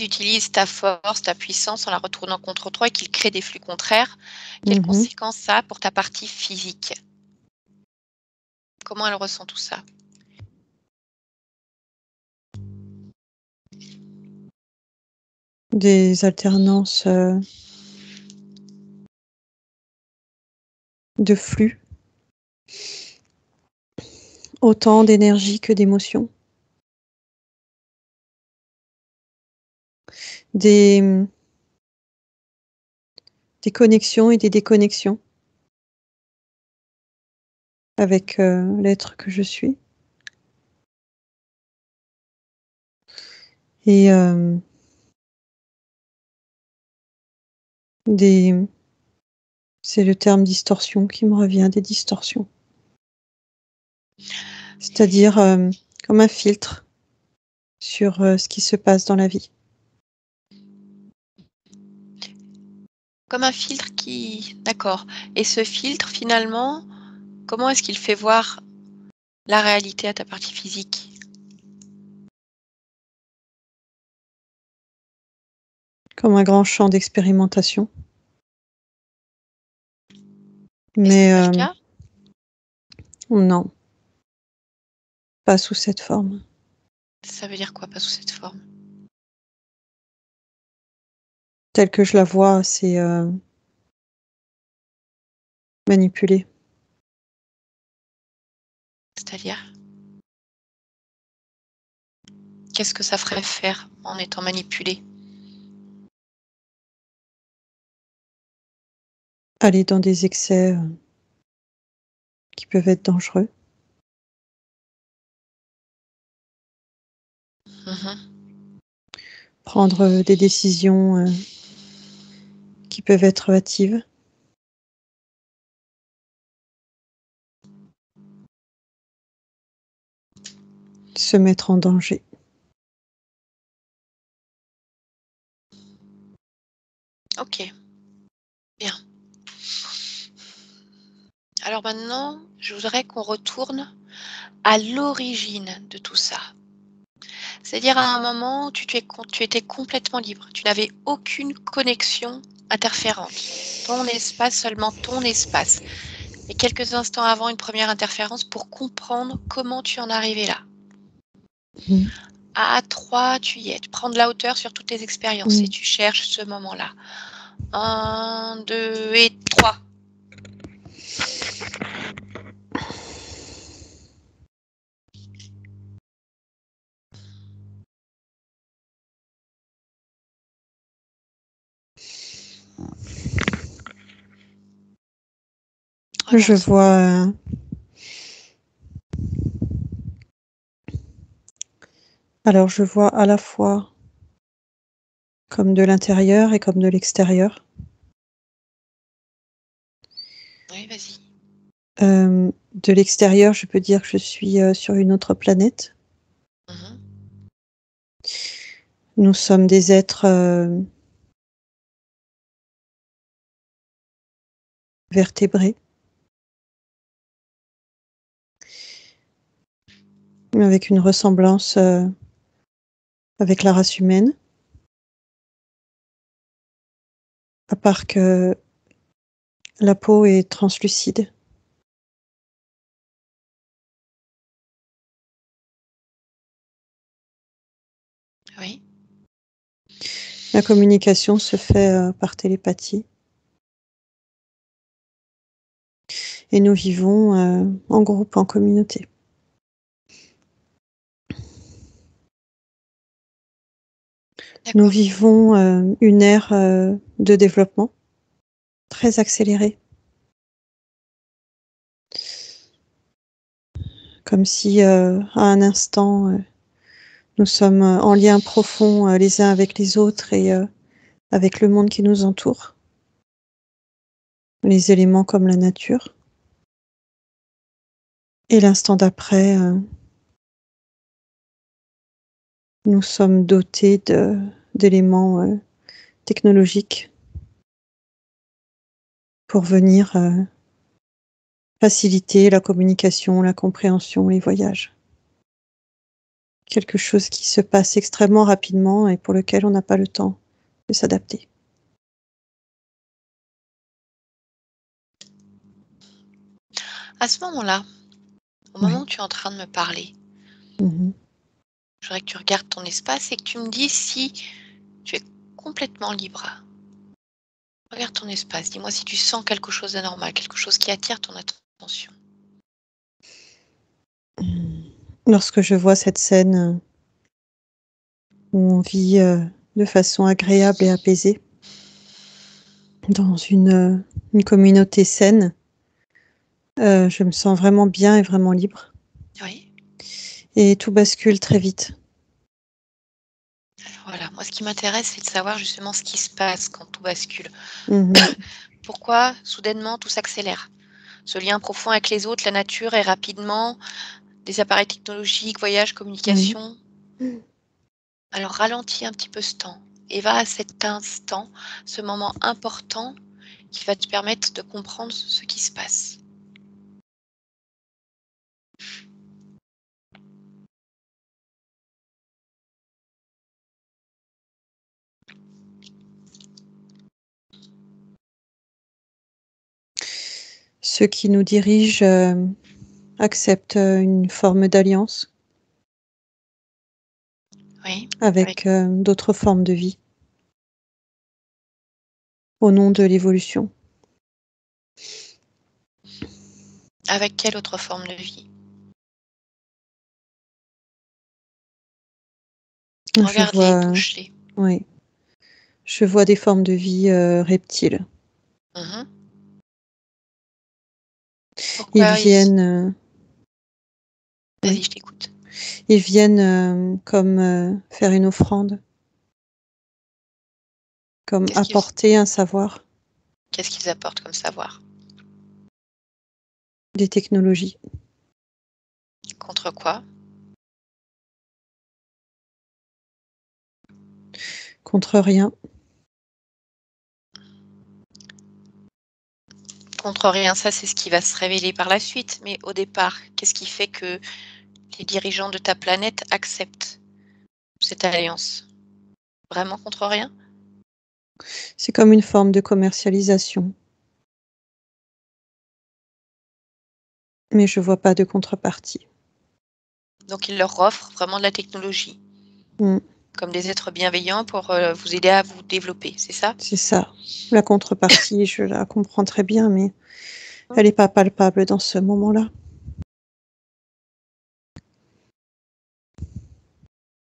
utilisent ta force, ta puissance en la retournant contre toi et qu'ils créent des flux contraires. Quelles Mhm. conséquences ça a pour ta partie physique? Comment elle ressent tout ça? Des alternances de flux, autant d'énergie que d'émotion. Des connexions et des déconnexions avec l'être que je suis. Et c'est le terme distorsion qui me revient, des distorsions. C'est-à-dire comme un filtre sur ce qui se passe dans la vie. comme un filtre qui... D'accord. Et ce filtre, finalement, comment est-ce qu'il fait voir la réalité à ta partie physique? Comme un grand champ d'expérimentation. Mais Mais c'est pas le cas? non, pas sous cette forme. Ça veut dire quoi, pas sous cette forme? Telle que je la vois, c'est manipulé. C'est-à-dire? Qu'est-ce que ça ferait faire en étant manipulé? Aller dans des excès qui peuvent être dangereux. Prendre des décisions qui peuvent être hâtives. Se mettre en danger. Ok, bien. Alors maintenant, je voudrais qu'on retourne à l'origine de tout ça. C'est-à-dire à un moment, tu étais complètement libre. Tu n'avais aucune connexion interférente. Ton espace, seulement ton espace. Et quelques instants avant une première interférence pour comprendre comment tu en arrivais là. Mmh. À 3, tu y es. Tu prends de la hauteur sur toutes tes expériences et tu cherches ce moment-là. 1, 2 et 3. Je vois alors je vois à la fois comme de l'intérieur et comme de l'extérieur. Oui, vas-y. De l'extérieur, je peux dire que je suis sur une autre planète. Mhm. Nous sommes des êtres vertébrés, avec une ressemblance avec la race humaine, à part que la peau est translucide. Oui. La communication se fait par télépathie. Et nous vivons en groupe, en communauté. Nous vivons une ère de développement très accélérée. Comme si à un instant, nous sommes en lien profond les uns avec les autres et avec le monde qui nous entoure. Les éléments comme la nature. Et l'instant d'après, nous sommes dotés d'éléments technologiques pour venir faciliter la communication, la compréhension, les voyages. Quelque chose qui se passe extrêmement rapidement et pour lequel on n'a pas le temps de s'adapter. À ce moment-là, au moment où tu es en train de me parler, Mmh. je voudrais que tu regardes ton espace et que tu me dises si tu es complètement libre. Regarde ton espace, dis-moi si tu sens quelque chose d'anormal, quelque chose qui attire ton attention. Lorsque je vois cette scène où on vit de façon agréable et apaisée dans une communauté saine, je me sens vraiment bien et vraiment libre. Oui. Et tout bascule très vite. Alors voilà, moi ce qui m'intéresse, c'est de savoir justement ce qui se passe quand tout bascule. Mmh. Pourquoi soudainement tout s'accélère? Ce lien profond avec les autres, la nature et rapidement, des appareils technologiques, voyages, Mmh. communication. Alors ralentis un petit peu ce temps et va à cet instant, ce moment important qui va te permettre de comprendre ce qui se passe. Ceux qui nous dirigent acceptent une forme d'alliance Oui, avec d'autres formes de vie au nom de l'évolution. avec quelle autre forme de vie? Je Regarde-les, vois, touche-les. oui, je vois des formes de vie reptiles. Mhm. Ils Pourquoi viennent, Vas-y, oui, je t'écoute. ils viennent comme faire une offrande, comme Qu'est-ce qu'ils apporter un savoir, qu'est-ce qu'ils apportent comme savoir? des technologies. Contre quoi? Contre rien. Contre rien, ça c'est ce qui va se révéler par la suite. Mais au départ, qu'est-ce qui fait que les dirigeants de ta planète acceptent cette alliance? Vraiment contre rien? C'est comme une forme de commercialisation. Mais je vois pas de contrepartie. Donc ils leur offrent vraiment de la technologie, Mm, comme des êtres bienveillants pour vous aider à vous développer, c'est ça? c'est ça. La contrepartie, je la comprends très bien, mais elle n'est pas palpable dans ce moment-là.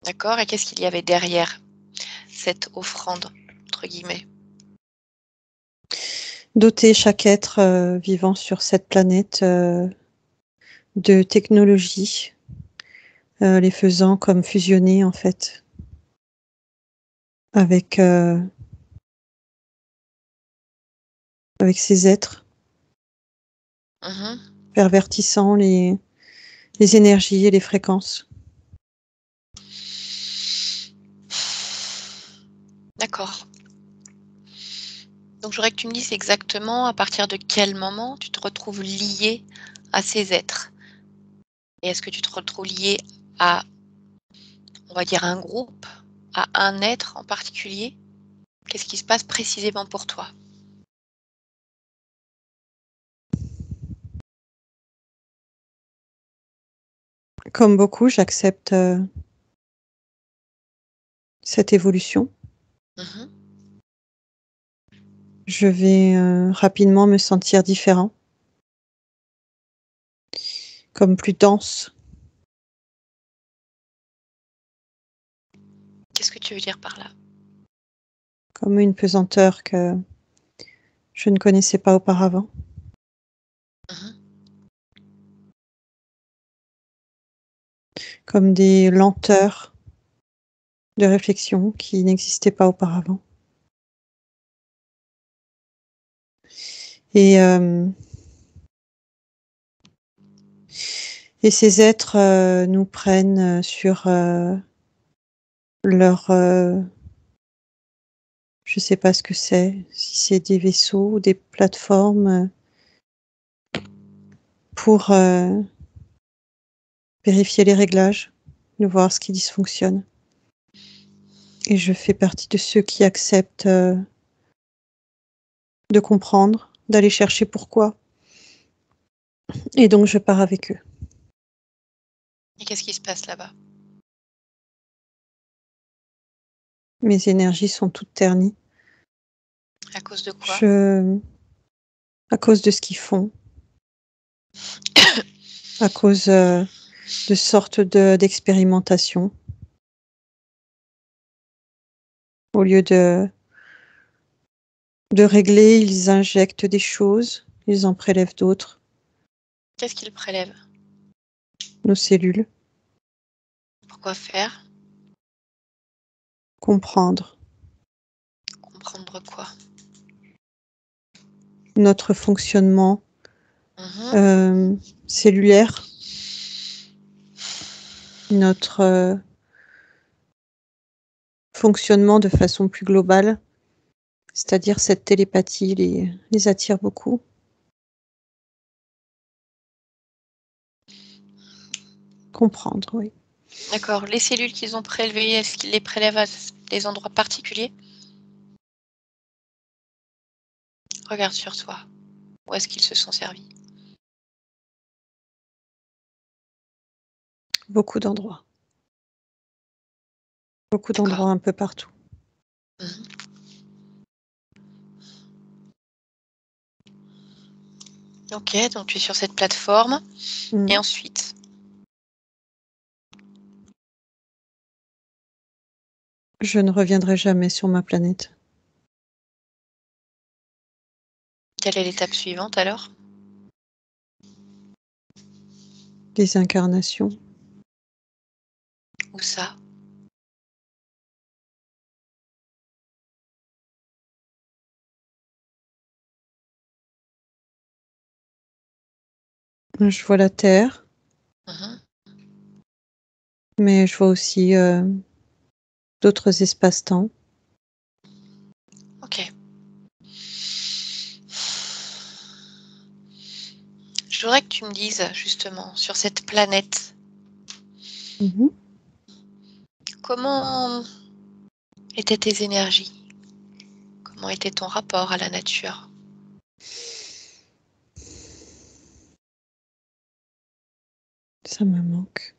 D'accord? Et qu'est-ce qu'il y avait derrière cette offrande, entre guillemets? Doter chaque être vivant sur cette planète de technologies, les faisant comme fusionner en fait avec avec ces êtres, Mhm. pervertissant les énergies et les fréquences. D'accord. Donc j'aurais que tu me dises exactement à partir de quel moment tu te retrouves lié à ces êtres. Et est-ce que tu te retrouves lié à, on va dire, un groupe, à un être en particulier? Qu'est-ce qui se passe précisément pour toi? Comme beaucoup, j'accepte cette évolution. Mhm. Je vais rapidement me sentir différent, comme plus dense. Qu'est-ce que tu veux dire par là? Comme une pesanteur que je ne connaissais pas auparavant. Mhm. Comme des lenteurs de réflexion qui n'existaient pas auparavant. Et, euh, et ces êtres nous prennent sur leur... je ne sais pas ce que c'est, si c'est des vaisseaux ou des plateformes pour vérifier les réglages, de voir ce qui dysfonctionne. Et je fais partie de ceux qui acceptent de comprendre, d'aller chercher pourquoi. Et donc je pars avec eux. Et qu'est-ce qui se passe là-bas? Mes énergies sont toutes ternies. À cause de quoi? À cause de ce qu'ils font, à cause de sortes d'expérimentations. Au lieu de régler, ils injectent des choses, ils en prélèvent d'autres, Qu'est-ce qu'ils prélèvent? nos cellules, Pourquoi faire? comprendre Comprendre quoi? notre fonctionnement Mhm. cellulaire, notre fonctionnement de façon plus globale, c'est-à-dire cette télépathie les attire beaucoup. Comprendre, oui. D'accord. Les cellules qu'ils ont prélevées, est-ce qu'ils les prélèvent à des endroits particuliers? Regarde sur toi. Où est-ce qu'ils se sont servis? Beaucoup d'endroits. Beaucoup D'accord. d'endroits un peu partout. Mhm. Ok, donc tu es sur cette plateforme. Et ensuite? Je ne reviendrai jamais sur ma planète. Quelle est l'étape suivante alors? Des incarnations. Où ça? Je vois la Terre, Mhm. mais je vois aussi d'autres espaces-temps. Ok. Je voudrais que tu me dises justement sur cette planète, Mhm. comment étaient tes énergies? Comment était ton rapport à la nature? Ça me manque.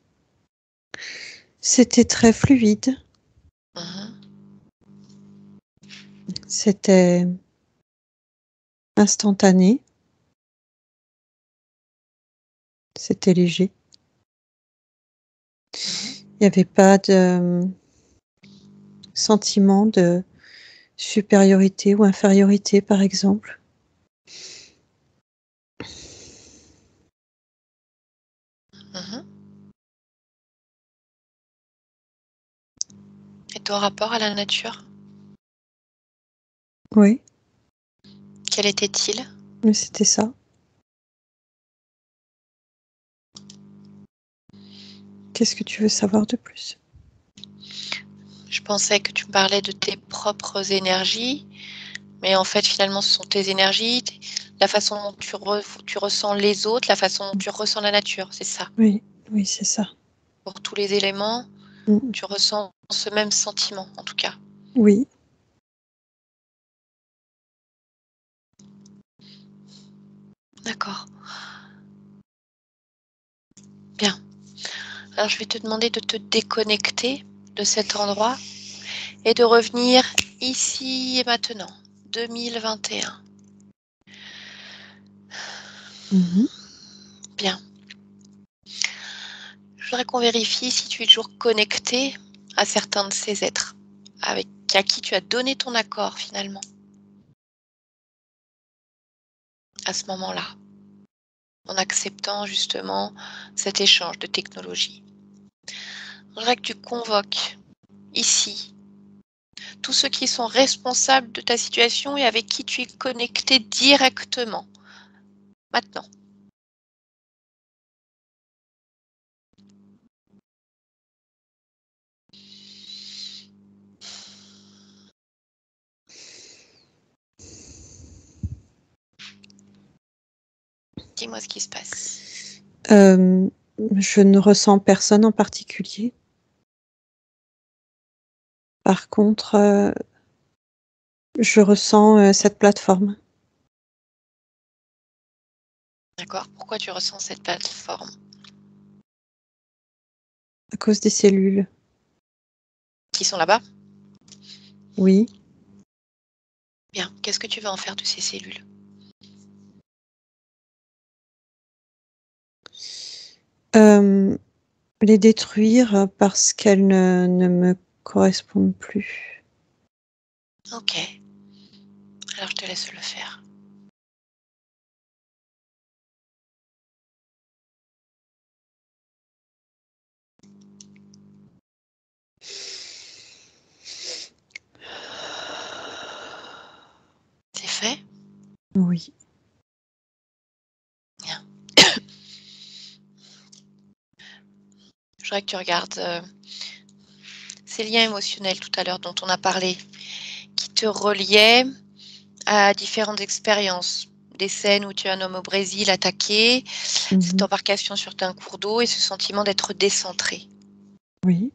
C'était très fluide. Mhm. C'était instantané. C'était léger. Il n'y avait pas de sentiment de supériorité ou infériorité, par exemple. Mhm. Et ton rapport à la nature, Oui, quel était-il? mais c'était ça. Qu'est-ce que tu veux savoir de plus? Je pensais que tu me parlais de tes propres énergies, mais en fait finalement ce sont tes énergies, la façon dont tu ressens les autres, la façon dont tu ressens la nature, c'est ça. Oui, oui, c'est ça. Pour tous les éléments, Mm. tu ressens ce même sentiment en tout cas. Oui. D'accord. Bien. Alors je vais te demander de te déconnecter de cet endroit et de revenir ici et maintenant, 2021. Mhm. Bien. Je voudrais qu'on vérifie si tu es toujours connecté à certains de ces êtres, à qui tu as donné ton accord finalement, à ce moment-là, en acceptant justement cet échange de technologie. Je voudrais que tu convoques ici tous ceux qui sont responsables de ta situation et avec qui tu es connecté directement, maintenant. Dis-moi ce qui se passe. Je ne ressens personne en particulier. Par contre, je ressens cette plateforme D'accord? Pourquoi tu ressens cette plateforme? à cause des cellules. Qui sont là-bas? Oui. Bien. Qu'est-ce que tu vas en faire de ces cellules? Les détruire parce qu'elles ne me correspondent plus. Ok. Alors je te laisse le faire. C'est fait? Oui. Bien. Je voudrais que tu regardes ces liens émotionnels tout à l'heure dont on a parlé, qui te reliaient à différentes expériences. Des scènes où tu as un homme au Brésil attaqué, cette Mhm. embarcation sur un cours d'eau et ce sentiment d'être décentré. Oui,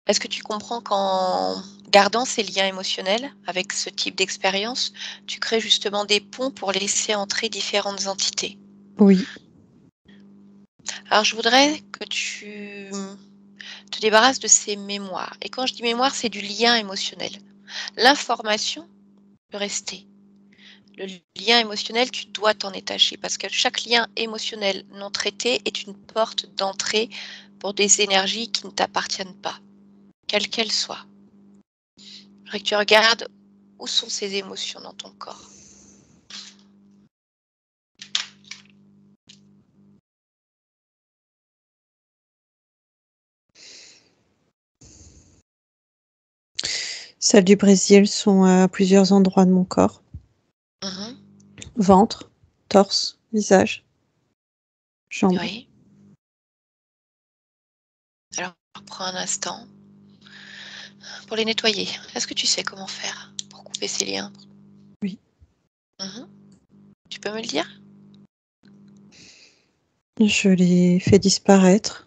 Est-ce que tu comprends qu'en gardant ces liens émotionnels avec ce type d'expérience, tu crées justement des ponts pour laisser entrer différentes entités? oui, Alors je voudrais que tu te débarrasses de ces mémoires. Et quand je dis mémoire, c'est du lien émotionnel. L'information peut rester. Le lien émotionnel, tu dois t'en détacher parce que chaque lien émotionnel non traité est une porte d'entrée pour des énergies qui ne t'appartiennent pas, quelles qu'elles soient. Je voudrais que tu regardes où sont ces émotions dans ton corps. celles du Brésil sont à plusieurs endroits de mon corps. Mhm. Ventre, torse, visage, jambes. Oui. Alors, prends un instant pour les nettoyer. Est-ce que tu sais comment faire pour couper ces liens? Oui. Mhm. Tu peux me le dire? Je les fais disparaître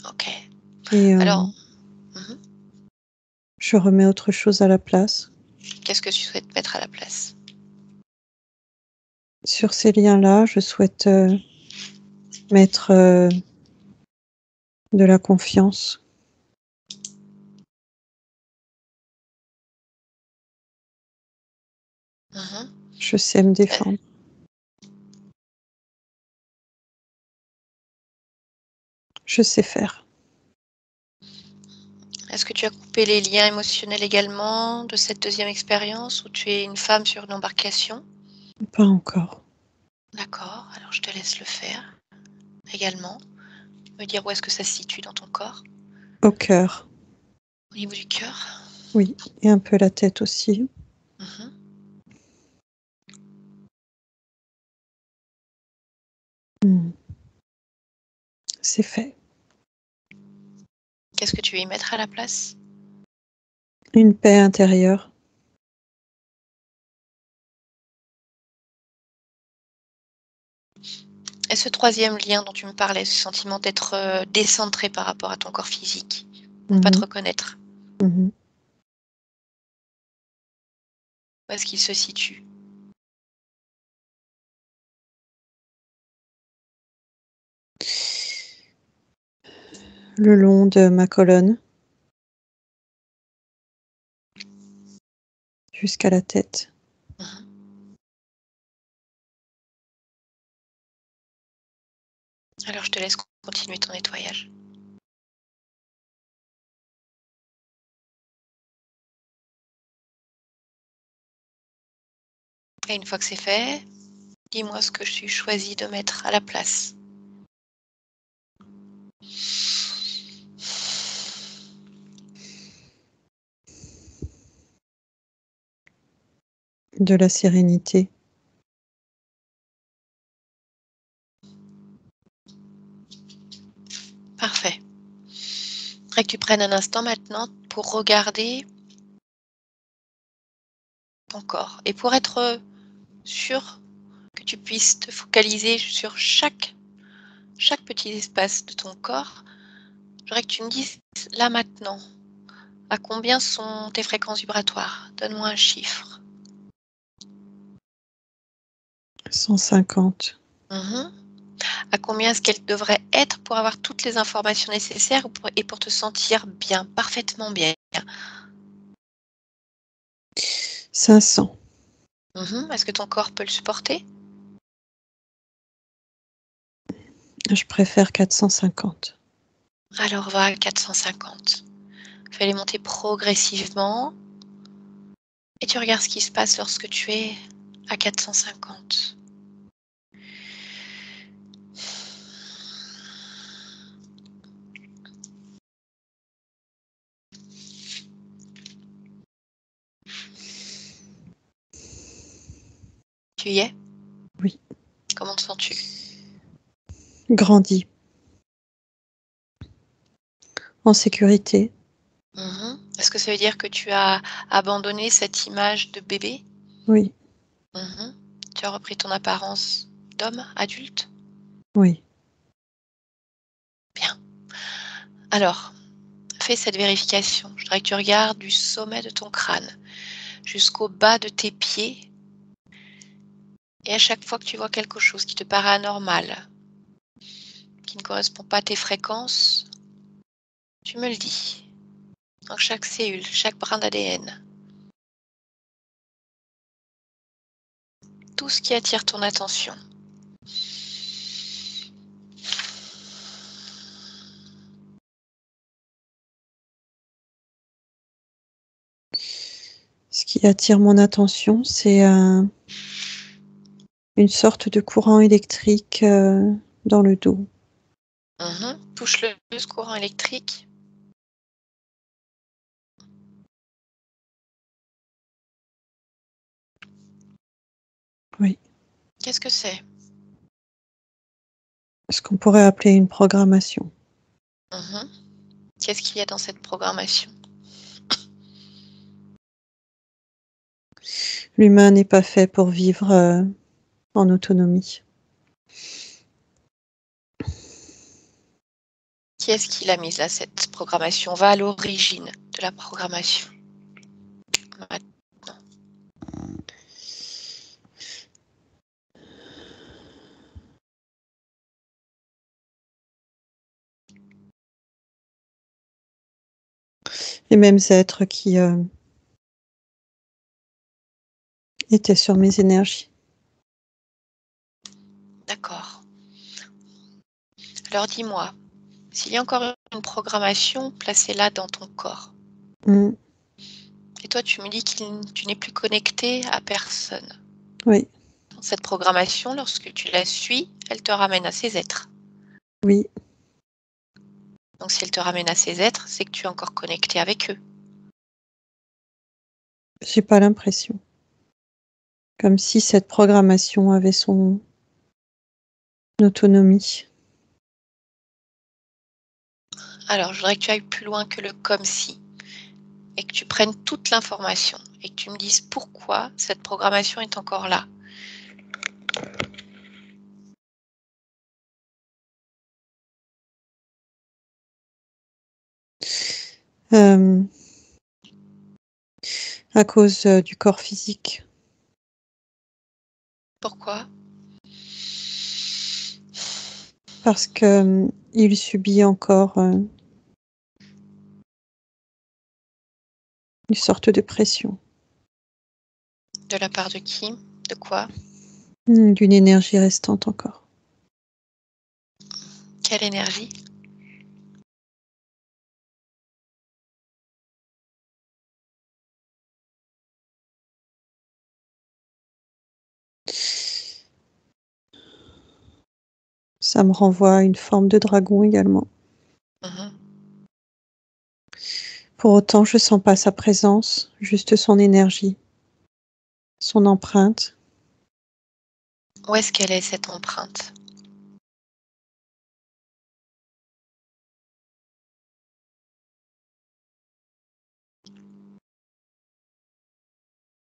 Ok. et Alors, mhm. je remets autre chose à la place. Qu'est-ce que tu souhaites mettre à la place? Sur ces liens-là, je souhaite mettre de la confiance. Mhm. Je sais me défendre. Je sais faire. Est-ce que tu as coupé les liens émotionnels également de cette deuxième expérience où tu es une femme sur une embarcation? Pas encore. D'accord, alors je te laisse le faire également. Me dire où est-ce que ça se situe dans ton corps? Au cœur, Au niveau du cœur? oui. Et un peu la tête aussi. Mhm. Hmm. C'est fait. Qu'est-ce que tu veux y mettre à la place? Une paix intérieure. Et ce troisième lien dont tu me parlais, ce sentiment d'être décentré par rapport à ton corps physique, de ne pas te Mhm. reconnaître, Mhm. où est-ce qu'il se situe? Le long de ma colonne jusqu'à la tête. Mhm. Alors je te laisse continuer ton nettoyage. Et une fois que c'est fait, dis-moi ce que tu choisis de mettre à la place. De la sérénité. Parfait. Je voudrais que tu prennes un instant maintenant pour regarder ton corps. Et pour être sûr que tu puisses te focaliser sur chaque petit espace de ton corps, je voudrais que tu me dises là maintenant, à combien sont tes fréquences vibratoires? Donne-moi un chiffre. 150. Mhm. À combien est-ce qu'elle devrait être pour avoir toutes les informations nécessaires et pour te sentir bien, parfaitement bien? 500. Mhm. Est-ce que ton corps peut le supporter? Je préfère 450. Alors va à 450. Fais-les monter progressivement et tu regardes ce qui se passe lorsque tu es à 450. Tu y es? Oui. Comment te sens-tu? Grandi. en sécurité. Est-ce que ça veut dire que tu as abandonné cette image de bébé? Oui, Tu as repris ton apparence d'homme adulte? oui. Bien. Alors, fais cette vérification. Je voudrais que tu regardes du sommet de ton crâne jusqu'au bas de tes pieds. Et à chaque fois que tu vois quelque chose qui te paraît anormal, qui ne correspond pas à tes fréquences, tu me le dis. Dans chaque cellule, chaque brin d'ADN. Tout ce qui attire ton attention. Ce qui attire mon attention, c'est une sorte de courant électrique dans le dos. Touche-le, ce courant électrique. Oui. Qu'est-ce que c'est? Ce qu'on pourrait appeler une programmation. Qu'est-ce qu'il y a dans cette programmation? L'humain n'est pas fait pour vivre en autonomie. Qui est-ce qui l'a mise là, cette programmation? On va à l'origine de la programmation. Maintenant. Les mêmes êtres qui étaient sur mes énergies. D'accord. Alors dis-moi, s'il y a encore une programmation, placée-la dans ton corps. Et toi, tu me dis que tu n'es plus connecté à personne. Oui. Cette programmation, lorsque tu la suis, elle te ramène à ces êtres. Oui. Donc si elle te ramène à ces êtres, c'est que tu es encore connecté avec eux. J'ai pas l'impression. Comme si cette programmation avait son autonomie. Alors, je voudrais que tu ailles plus loin que le comme si. Et que tu prennes toute l'information. Et que tu me dises pourquoi cette programmation est encore là. À cause du corps physique. Pourquoi? Parce que il subit encore une sorte de pression. De la part de qui? De quoi? D'une énergie restante encore. Quelle énergie? Ça me renvoie à une forme de dragon également. Pour autant, je sens pas sa présence, juste son énergie, son empreinte. Où est-ce qu'elle est, cette empreinte?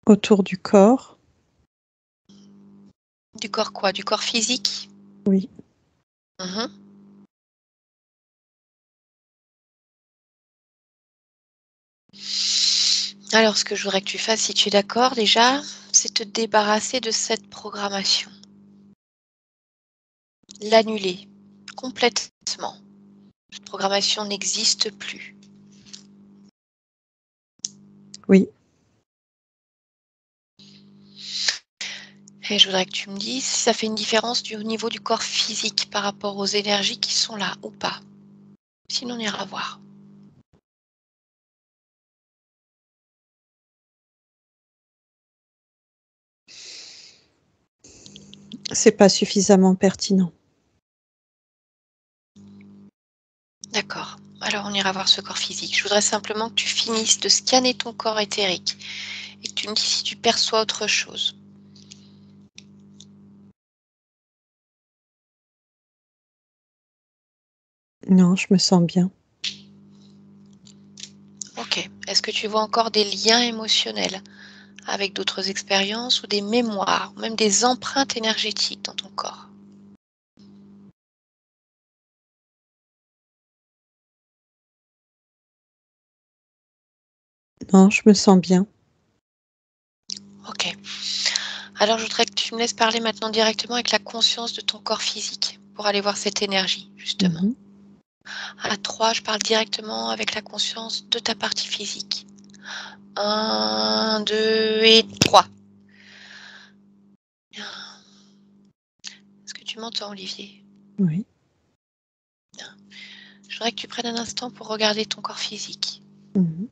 Autour du corps. Du corps quoi? Du corps physique? Oui. Alors, ce que je voudrais que tu fasses, si tu es d'accord déjà, c'est te débarrasser de cette programmation. L'annuler complètement. Cette programmation n'existe plus. Oui. Et je voudrais que tu me dises si ça fait une différence au niveau du corps physique par rapport aux énergies qui sont là ou pas. Sinon, on ira voir. C'est pas suffisamment pertinent. D'accord. Alors, on ira voir ce corps physique. Je voudrais simplement que tu finisses de scanner ton corps éthérique et que tu me dises si tu perçois autre chose. Non, je me sens bien. Est-ce que tu vois encore des liens émotionnels avec d'autres expériences ou des mémoires, ou même des empreintes énergétiques dans ton corps? Non, je me sens bien. Ok. Alors, je voudrais que tu me laisses parler maintenant directement avec la conscience de ton corps physique pour aller voir cette énergie, justement. Mhm. À 3, je parle directement avec la conscience de ta partie physique. 1, 2 et 3. Est-ce que tu m'entends, Olivier? Oui. Je voudrais que tu prennes un instant pour regarder ton corps physique Mhm.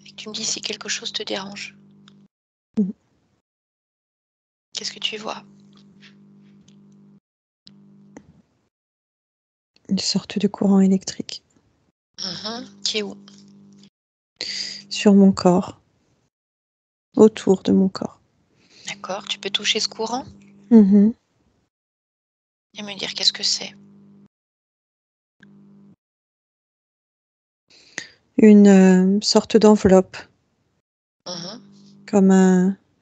et que tu me dises si quelque chose te dérange. Mhm. Qu'est-ce que tu vois? Une sorte de courant électrique Qui est où? sur mon corps, autour de mon corps. D'accord. Tu peux toucher ce courant Mhm. et me dire qu'est-ce que c'est? Une sorte d'enveloppe, Mhm. comme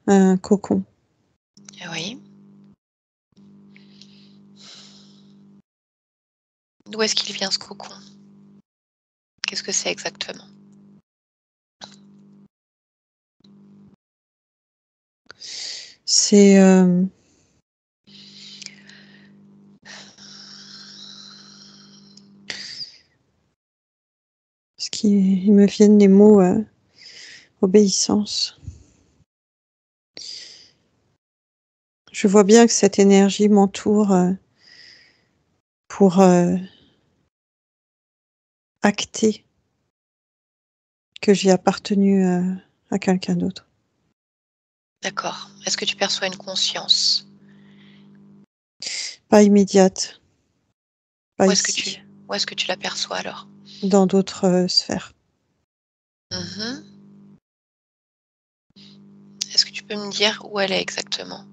un cocon. Oui. D'où est-ce qu'il vient ce cocon? Qu'est-ce que c'est exactement? C'est ce qui il me viennent les mots obéissance. Je vois bien que cette énergie m'entoure pour acter que j'ai appartenu à quelqu'un d'autre. D'accord. Est-ce que tu perçois une conscience? Pas immédiate, pas Où est-ce que ici, où est-ce que tu l'aperçois alors? dans d'autres sphères. Mhm. Est-ce que tu peux me dire où elle est exactement?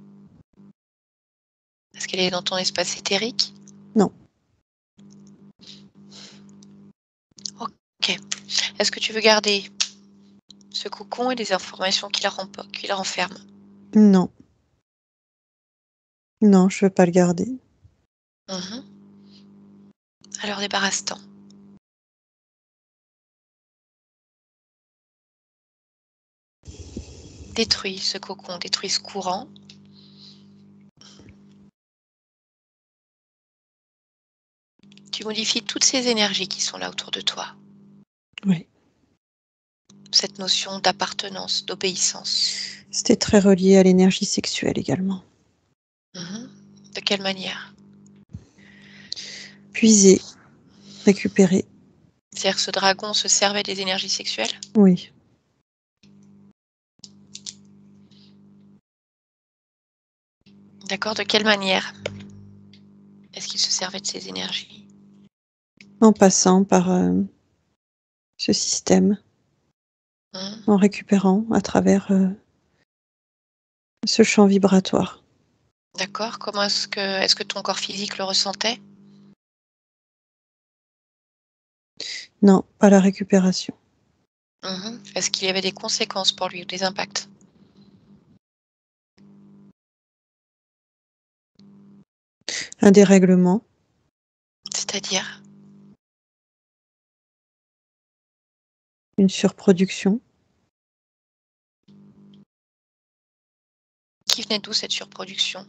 Est-ce qu'elle est dans ton espace éthérique? Non, Ok. Est-ce que tu veux garder ce cocon et les informations qu'il renferme? non, non, je veux pas le garder. Mhm. Alors débarrasse-t'en. Détruis ce cocon, détruis ce courant. Tu modifies toutes ces énergies qui sont là autour de toi. Oui, Cette notion d'appartenance, d'obéissance. c'était très relié à l'énergie sexuelle également. Mhm. De quelle manière? Puiser, récupérer, C'est-à-dire que ce dragon se servait des énergies sexuelles? oui. D'accord, de quelle manière est-ce qu'il se servait de ces énergies? En passant par ce système, Mhm. en récupérant à travers ce champ vibratoire. D'accord, comment est-ce que ton corps physique le ressentait? Non, pas la récupération. Mhm. Est-ce qu'il y avait des conséquences pour lui ou des impacts? Un dérèglement, C'est-à-dire? une surproduction, Qui venait d'où cette surproduction?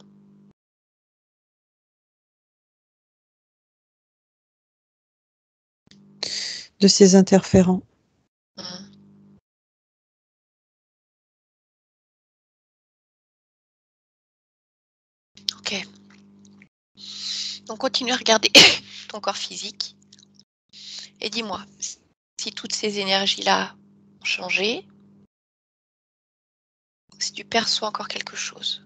de ces interférents. Mhm. Ok. Donc continue à regarder ton corps physique et dis-moi si toutes ces énergies-là ont changé, si tu perçois encore quelque chose.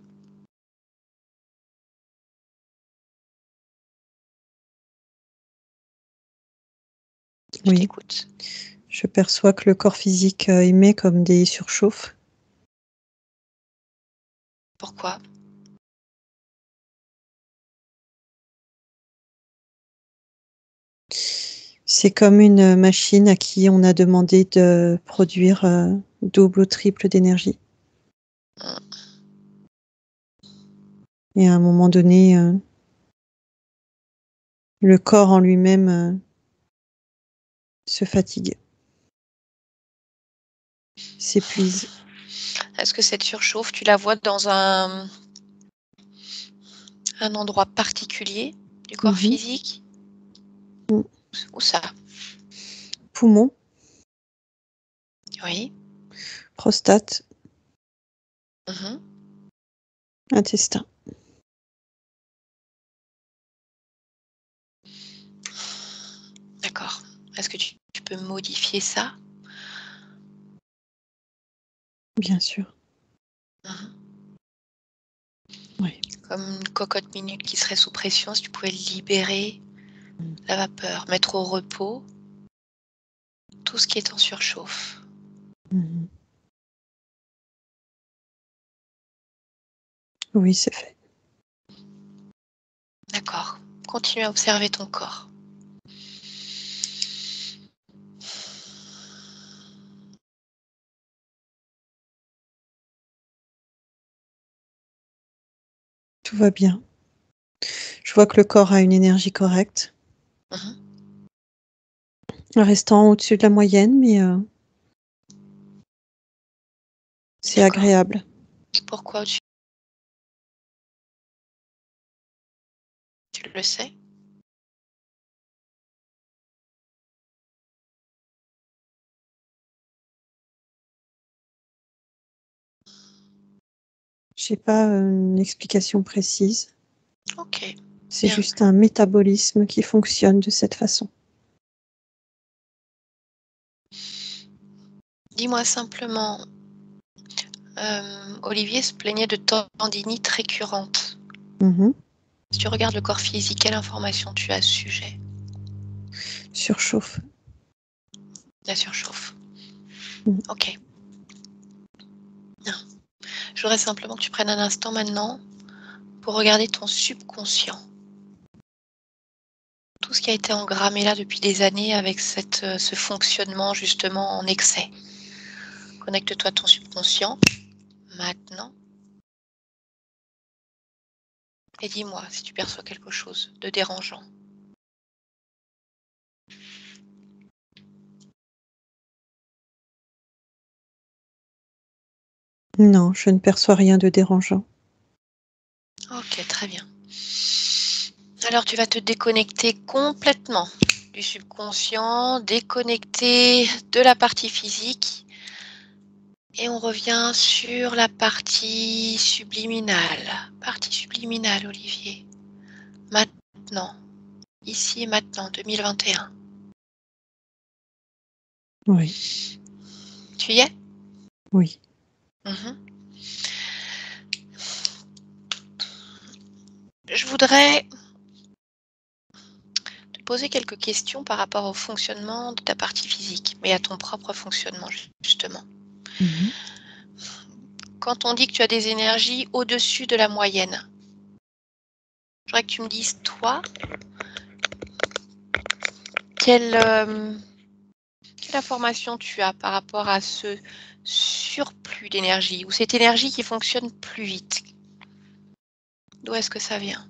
Je Oui, t'écoute. je perçois que le corps physique émet comme des surchauffes. Pourquoi? C'est comme une machine à qui on a demandé de produire double ou triple d'énergie. Et à un moment donné, le corps en lui-même se fatigue, s'épuise. Est-ce que cette surchauffe, tu la vois dans un endroit particulier du corps physique? Où ça? Poumon, Oui. prostate, Mhm. intestin. D'accord. Est-ce que tu peux modifier ça? Bien sûr. Mhm. Oui. Comme une cocotte minute qui serait sous pression, si tu pouvais libérer la vapeur, mettre au repos tout ce qui est en surchauffe. Mhm. Oui, c'est fait. D'accord. Continue à observer ton corps. Tout va bien. Je vois que le corps a une énergie correcte, Mhm. restant au-dessus de la moyenne, mais c'est D'accord. agréable. Pourquoi au-dessus? Tu le sais? Je n'ai pas une explication précise. Ok. C'est Bien. juste un métabolisme qui fonctionne de cette façon. Dis-moi simplement, Olivier se plaignait de tendinite récurrente. Mhm. Si tu regardes le corps physique, quelle information tu as à ce sujet? Surchauffe. La surchauffe. Mhm. Ok. Bien. Je voudrais simplement que tu prennes un instant maintenant pour regarder ton subconscient. Tout ce qui a été engrammé là depuis des années avec ce fonctionnement justement en excès. Connecte-toi à ton subconscient maintenant et dis-moi si tu perçois quelque chose de dérangeant. Non, je ne perçois rien de dérangeant. Ok, très bien. Alors tu vas te déconnecter complètement du subconscient, déconnecter de la partie physique et on revient sur la partie subliminale. Partie subliminale, Olivier. Maintenant, ici et maintenant, 2021. Oui, Tu y es? oui. Mhm. Je voudrais te poser quelques questions par rapport au fonctionnement de ta partie physique, mais à ton propre fonctionnement, justement. Mhm. Quand on dit que tu as des énergies au-dessus de la moyenne, je voudrais que tu me dises, toi, quelle information tu as par rapport à ce surplus d'énergie ou cette énergie qui fonctionne plus vite? D'où est-ce que ça vient?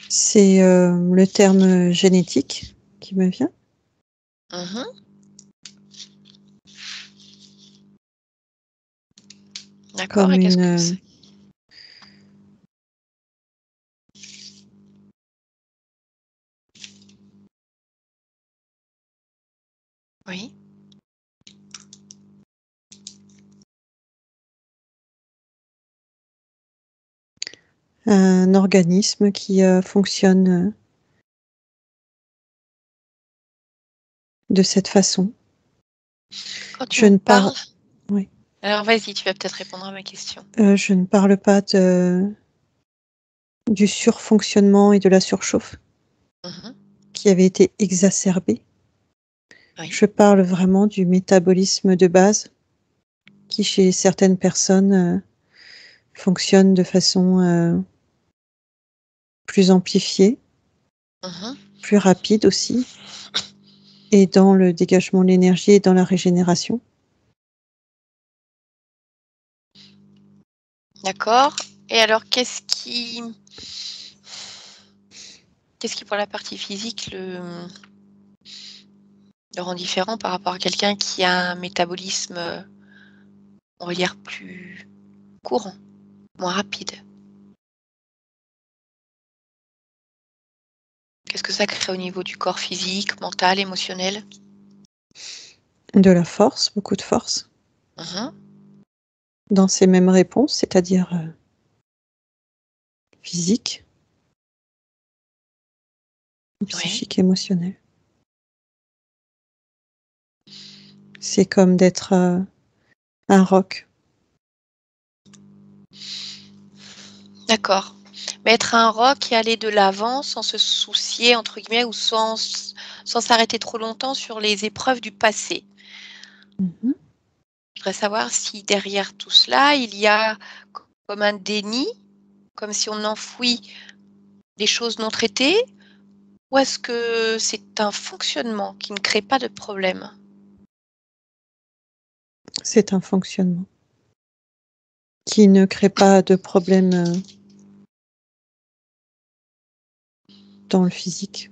C'est le terme génétique qui me vient. Mhm. D'accord, Comme et qu'est-ce que une, c'est? Oui. un organisme qui fonctionne de cette façon. Quand tu Je me ne parle, parles, oui. alors vas-y, tu vas peut-être répondre à ma question. Je ne parle pas du surfonctionnement et de la surchauffe Mhm. qui avait été exacerbée. Oui. Je parle vraiment du métabolisme de base qui chez certaines personnes fonctionne de façon plus amplifiée, plus rapide aussi, et dans le dégagement de l'énergie et dans la régénération. D'accord. Et alors, qu'est-ce qui pour la partie physique le rend différent par rapport à quelqu'un qui a un métabolisme, on va dire, plus courant, moins rapide? Qu'est-ce que ça crée au niveau du corps physique, mental, émotionnel? De la force, beaucoup de force, dans ces mêmes réponses, c'est-à-dire physique, psychique, émotionnel. C'est comme d'être un roc. D'accord. Mais être un roc et aller de l'avant sans se soucier, entre guillemets, ou sans s'arrêter trop longtemps sur les épreuves du passé. Mhm. Je voudrais savoir si derrière tout cela, il y a comme un déni, comme si on enfouit des choses non traitées, ou est-ce que c'est un fonctionnement qui ne crée pas de problème? C'est un fonctionnement qui ne crée pas de problème dans le physique.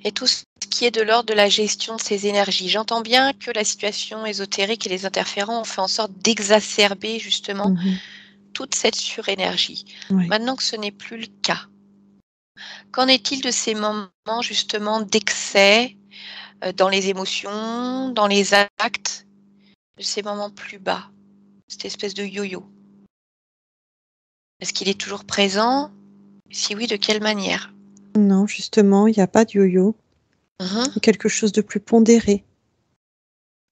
Et tout ce qui est de l'ordre de la gestion de ces énergies. J'entends bien que la situation ésotérique et les interférents ont fait en sorte d'exacerber justement toute cette surénergie. Oui. Maintenant que ce n'est plus le cas, qu'en est-il de ces moments justement d'excès dans les émotions, dans les actes, de ces moments plus bas, cette espèce de yo-yo? Est-ce qu'il est toujours présent? Si oui, de quelle manière? Non, justement, il n'y a pas de yo-yo. Il y a quelque chose de plus pondéré.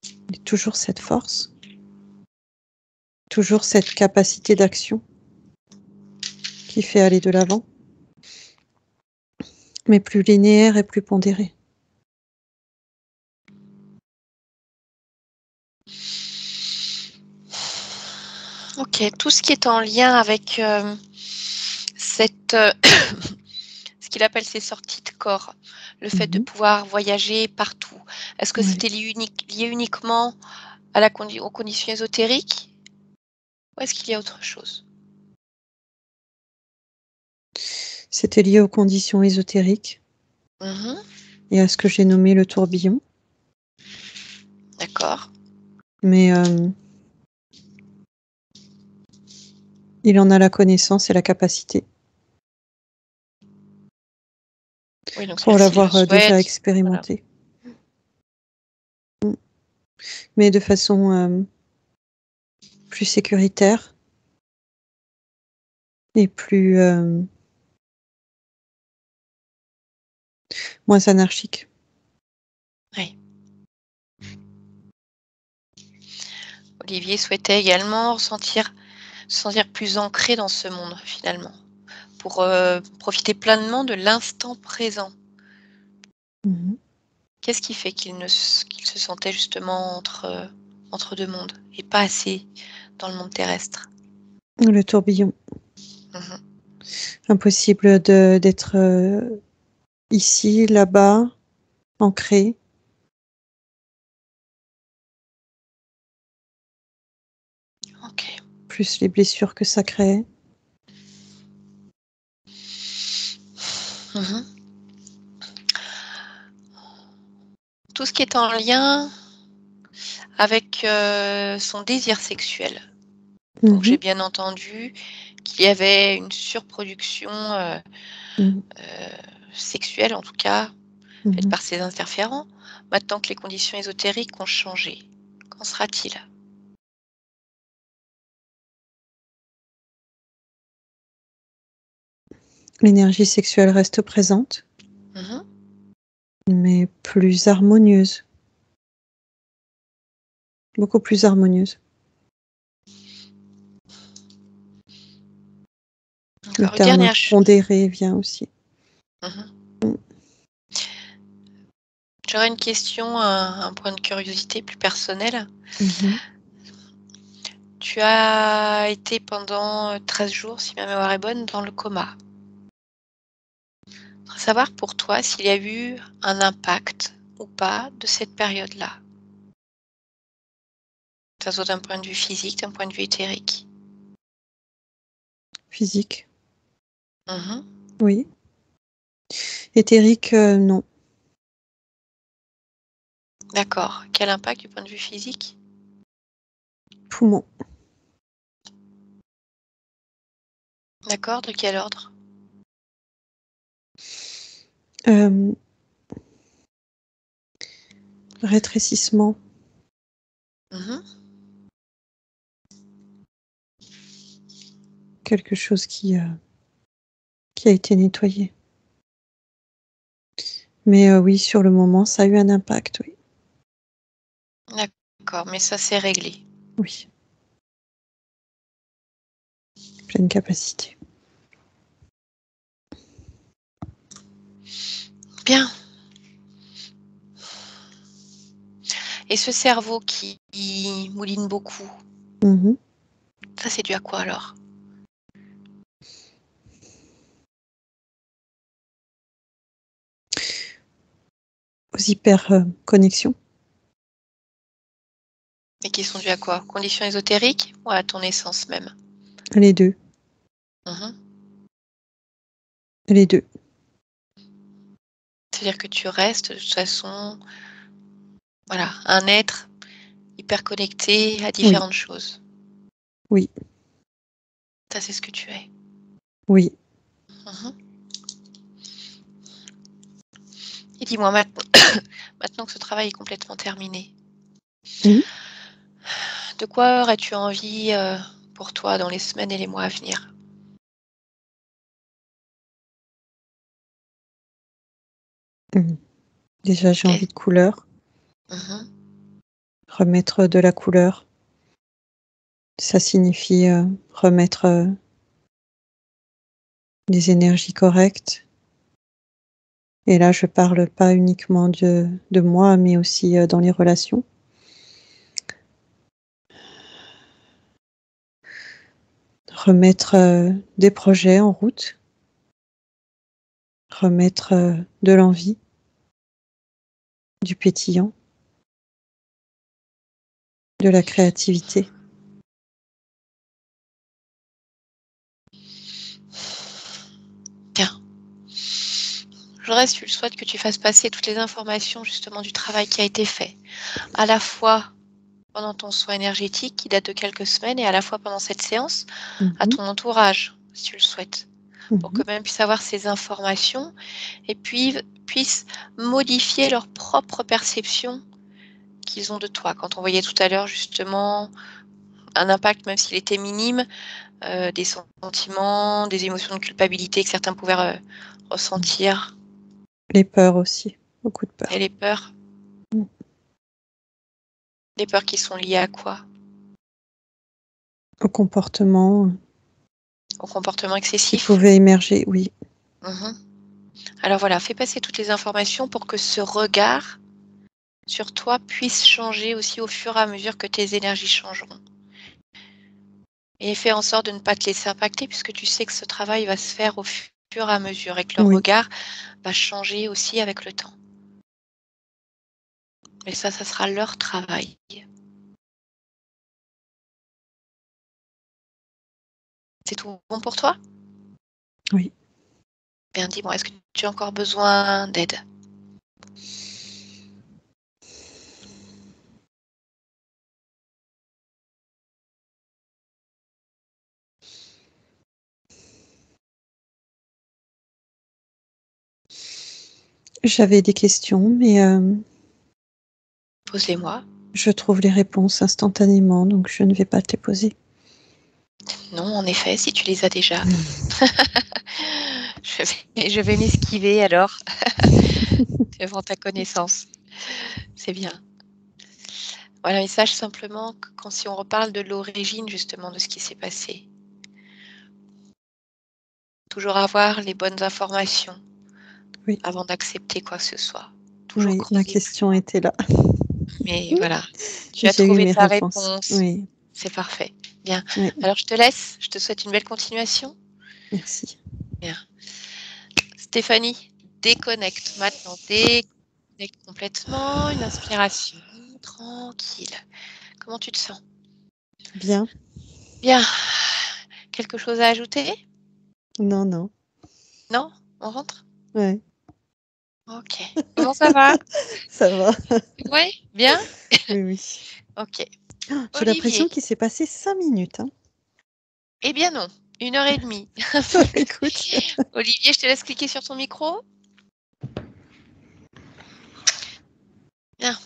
Il y a toujours cette force, toujours cette capacité d'action qui fait aller de l'avant, mais plus linéaire et plus pondéré. Ok, tout ce qui est en lien avec cette, ce qu'il appelle ces sorties de corps, le fait de pouvoir voyager partout, est-ce que c'était lié uniquement à aux conditions ésotériques, ou est-ce qu'il y a autre chose? C'était lié aux conditions ésotériques et à ce que j'ai nommé le tourbillon. D'accord. Mais il en a la connaissance et la capacité. Oui, donc pour l'avoir déjà souhaite, expérimenté. Voilà. Mais de façon plus sécuritaire et plus moins anarchique. Oui. Olivier souhaitait également se sentir plus ancré dans ce monde finalement, pour profiter pleinement de l'instant présent. Qu'est-ce qui fait qu'il se sentait justement entre deux mondes et pas assez dans le monde terrestre? Le tourbillon. Impossible d'être ici, là-bas, ancré. Ok. Plus les blessures que ça crée. Tout ce qui est en lien avec son désir sexuel. Donc j'ai bien entendu qu'il y avait une surproduction sexuelle, en tout cas, faite par ces interférents. Maintenant que les conditions ésotériques ont changé, qu'en sera-t-il? L'énergie sexuelle reste présente, mais plus harmonieuse. Beaucoup plus harmonieuse. Le terme pondéré vient aussi. J'aurais une question, un point de curiosité plus personnel. Mhm. Tu as été pendant 13 jours, si ma mémoire est bonne, dans le coma. Je voudrais savoir pour toi s'il y a eu un impact ou pas de cette période-là. Que ce soit d'un point de vue physique, d'un point de vue éthérique. Physique, Mhm. oui. Éthérique, non. D'accord. Quel impact du point de vue physique? Poumon, D'accord. De quel ordre? euh, rétrécissement, Mhm. quelque chose qui a été nettoyé. Mais oui, sur le moment, ça a eu un impact, oui. D'accord, mais ça c'est réglé. Oui. Pleine capacité. Bien. Et ce cerveau qui mouline beaucoup, Mhm. ça c'est dû à quoi alors? Aux hyper-connexions. Et qui sont dus à quoi? Conditions ésotériques ou à ton essence même? Les deux. Mhm. Les deux. C'est-à-dire que tu restes de toute façon, voilà, un être hyper connecté à Oui. différentes choses. Oui. Ça c'est ce que tu es. Oui. Mhm. Et dis-moi maintenant, maintenant que ce travail est complètement terminé, Mhm. de quoi aurais-tu envie pour toi dans les semaines et les mois à venir? Mhm. Déjà, j'ai envie Qu'est- de couleur. Mhm. Remettre de la couleur. Ça signifie remettre des énergies correctes. Et là, je parle pas uniquement de moi, mais aussi dans les relations. Remettre des projets en route. Remettre de l'envie, du pétillant, de la créativité. Bien. Je voudrais, si tu le souhaites, que tu fasses passer toutes les informations justement du travail qui a été fait, à la fois pendant ton soin énergétique qui date de quelques semaines et à la fois pendant cette séance à Mhm. ton entourage, si tu le souhaites, pour Mhm. qu'eux-mêmes puissent avoir ces informations et puis puissent modifier leur propre perception qu'ils ont de toi. Quand on voyait tout à l'heure justement un impact, même s'il était minime, des sentiments, des émotions de culpabilité que certains pouvaient ressentir, Les peurs aussi, beaucoup de et peurs. les peurs. Mm. Les peurs qui sont liées à quoi? Au comportement Au comportement qui excessif? pouvait émerger, oui. Mhm. Alors voilà, fais passer toutes les informations pour que ce regard sur toi puisse changer aussi au fur et à mesure que tes énergies changeront. Et fais en sorte de ne pas te laisser impacter puisque tu sais que ce travail va se faire au fur et à mesure et que leur Oui, regard va changer aussi avec le temps. Et ça sera leur travail. C'est tout bon pour toi? oui. Bien, dis-moi, est-ce que tu as encore besoin d'aide? J'avais des questions, mais Pose-les-moi. je trouve les réponses instantanément, donc je ne vais pas te les poser. Non, en effet, si tu les as déjà. Je vais m'esquiver alors devant ta connaissance. C'est bien. Voilà, mais sache simplement que quand si on reparle de l'origine justement de ce qui s'est passé, toujours avoir les bonnes informations Oui. avant d'accepter quoi que ce soit. toujours Oui, la creuser. question était là. Mais voilà, tu as J'ai eu trouvé mes ta réponses. réponse. Oui, C'est parfait. Bien. oui, Alors, je te laisse. Je te souhaite une belle continuation. merci. Bien. Stéphanie, déconnecte maintenant. Déconnecte complètement. Une inspiration. Tranquille. Comment tu te sens? Bien. Bien. Quelque chose à ajouter? Non, non. Non? On rentre? Ouais, Ok. Comment ça va? ça va. Oui? Bien? Oui, oui. Ok. Ah, j'ai l'impression Olivier. qu'il s'est passé 5 minutes. Hein. Eh bien non. 1 heure et demie. Écoute. Olivier, je te laisse cliquer sur ton micro. Bien.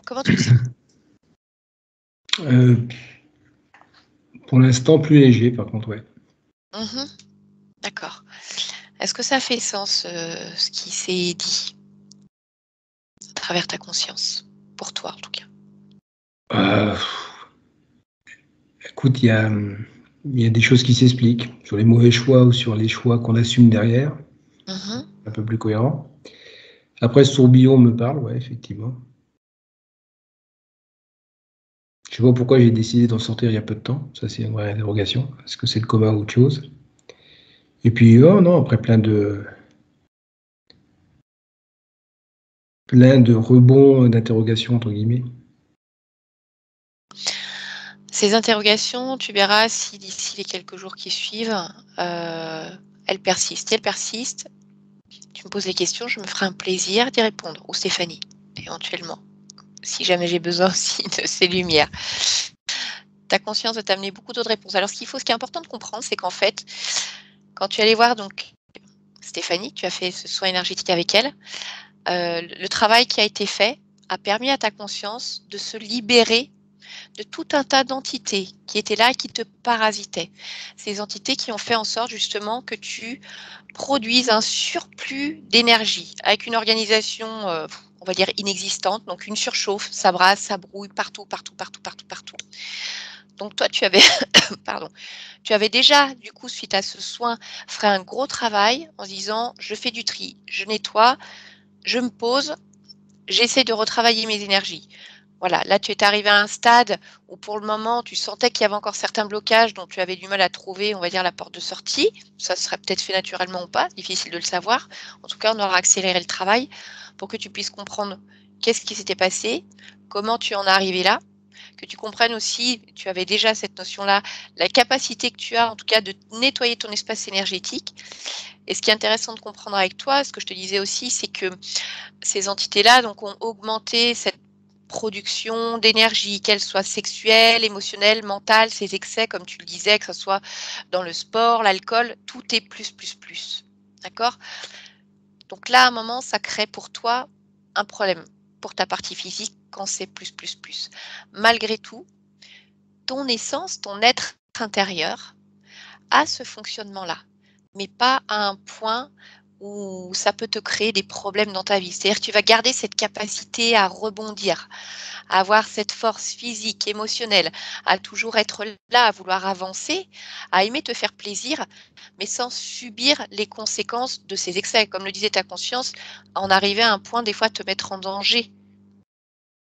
Comment tu te sens? Pour l'instant, plus léger, par contre, ouais. Mhm. D'accord. Est-ce que ça fait sens, ce qui s'est dit à travers ta conscience? Pour toi, en tout cas. Euh, Écoute, il y a des choses qui s'expliquent sur les mauvais choix ou sur les choix qu'on assume derrière, Mhm. un peu plus cohérent. Après, ce tourbillon me parle, ouais, effectivement. Je sais pas pourquoi j'ai décidé d'en sortir il y a peu de temps. Ça, c'est une vraie interrogation. Est-ce que c'est le coma ou autre chose? Et puis, oh non, après plein de rebonds, d'interrogations, entre guillemets. Ces interrogations, tu verras si d'ici les quelques jours qui suivent, elles persistent. Si elles persistent, tu me poses les questions, je me ferai un plaisir d'y répondre. Ou Stéphanie, éventuellement. Si jamais j'ai besoin aussi de ces lumières. Ta conscience va t'amener beaucoup d'autres réponses. Alors, ce qui est important de comprendre, c'est qu'en fait, quand tu allais voir donc Stéphanie, tu as fait ce soin énergétique avec elle, le travail qui a été fait a permis à ta conscience de se libérer de tout un tas d'entités qui étaient là et qui te parasitaient. Ces entités qui ont fait en sorte justement que tu produises un surplus d'énergie avec une organisation, on va dire inexistante, donc une surchauffe, ça brasse, ça brouille partout, partout, partout, partout, partout. Donc toi, tu avais, pardon, tu avais déjà, du coup, suite à ce soin, fait un gros travail en se disant, je fais du tri, je nettoie, je me pose, j'essaie de retravailler mes énergies. Voilà, là, tu es arrivé à un stade où pour le moment, tu sentais qu'il y avait encore certains blocages dont tu avais du mal à trouver, on va dire, la porte de sortie. Ça serait peut-être fait naturellement ou pas, difficile de le savoir. En tout cas, on aura accéléré le travail pour que tu puisses comprendre qu'est-ce qui s'était passé, comment tu en es arrivé là, que tu comprennes aussi, tu avais déjà cette notion-là, la capacité que tu as en tout cas de nettoyer ton espace énergétique. Et ce qui est intéressant de comprendre avec toi, ce que je te disais aussi, c'est que ces entités-là donc, ont augmenté cette production d'énergie, qu'elle soit sexuelle, émotionnelle, mentale, ces excès, comme tu le disais, que ce soit dans le sport, l'alcool, tout est plus, plus, plus. D'accord? Donc là, à un moment, ça crée pour toi un problème pour ta partie physique quand c'est plus, plus, plus. Malgré tout, ton essence, ton être intérieur a ce fonctionnement-là, mais pas à un point où ça peut te créer des problèmes dans ta vie. C'est-à-dire que tu vas garder cette capacité à rebondir, à avoir cette force physique, émotionnelle, à toujours être là, à vouloir avancer, à aimer te faire plaisir, mais sans subir les conséquences de ces excès. Comme le disait ta conscience, en arriver à un point des fois de te mettre en danger.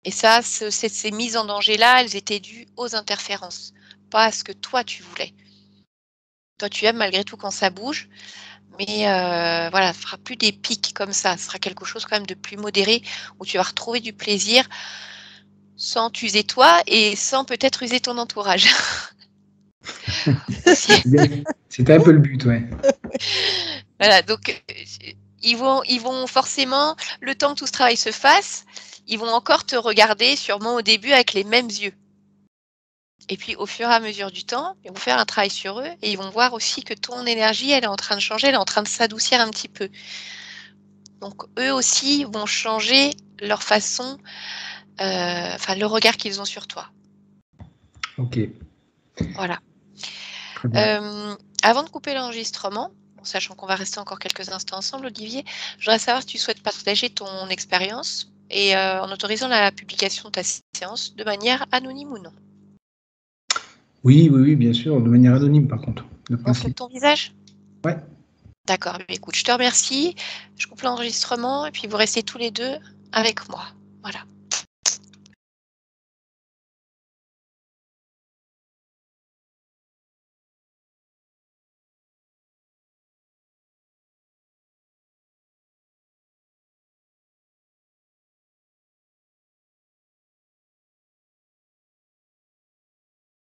Et ça, ces mises en danger-là, elles étaient dues aux interférences, pas à ce que toi tu voulais. Toi, tu aimes malgré tout quand ça bouge, mais voilà, ce ne sera plus des pics comme ça. Ce sera quelque chose quand même de plus modéré, où tu vas retrouver du plaisir sans t'user toi et sans peut-être user ton entourage. Aussi. C'était un peu le but, ouais. Voilà, donc ils vont forcément, le temps que tout ce travail se fasse, ils vont encore te regarder sûrement au début avec les mêmes yeux. Et puis au fur et à mesure du temps, ils vont faire un travail sur eux et ils vont voir aussi que ton énergie, elle est en train de changer, elle est en train de s'adoucir un petit peu. Donc eux aussi vont changer leur façon, le regard qu'ils ont sur toi. Ok. Voilà. Très bien. Avant de couper l'enregistrement, sachant qu'on va rester encore quelques instants ensemble, Olivier, je voudrais savoir si tu souhaites partager ton expérience et en autorisant la publication de ta séance de manière anonyme ou non. Oui, oui, oui, bien sûr, de manière anonyme, par contre, le En fond de principe. ton visage? Ouais. D'accord, écoute, je te remercie. Je coupe l'enregistrement et puis vous restez tous les deux avec moi. Voilà.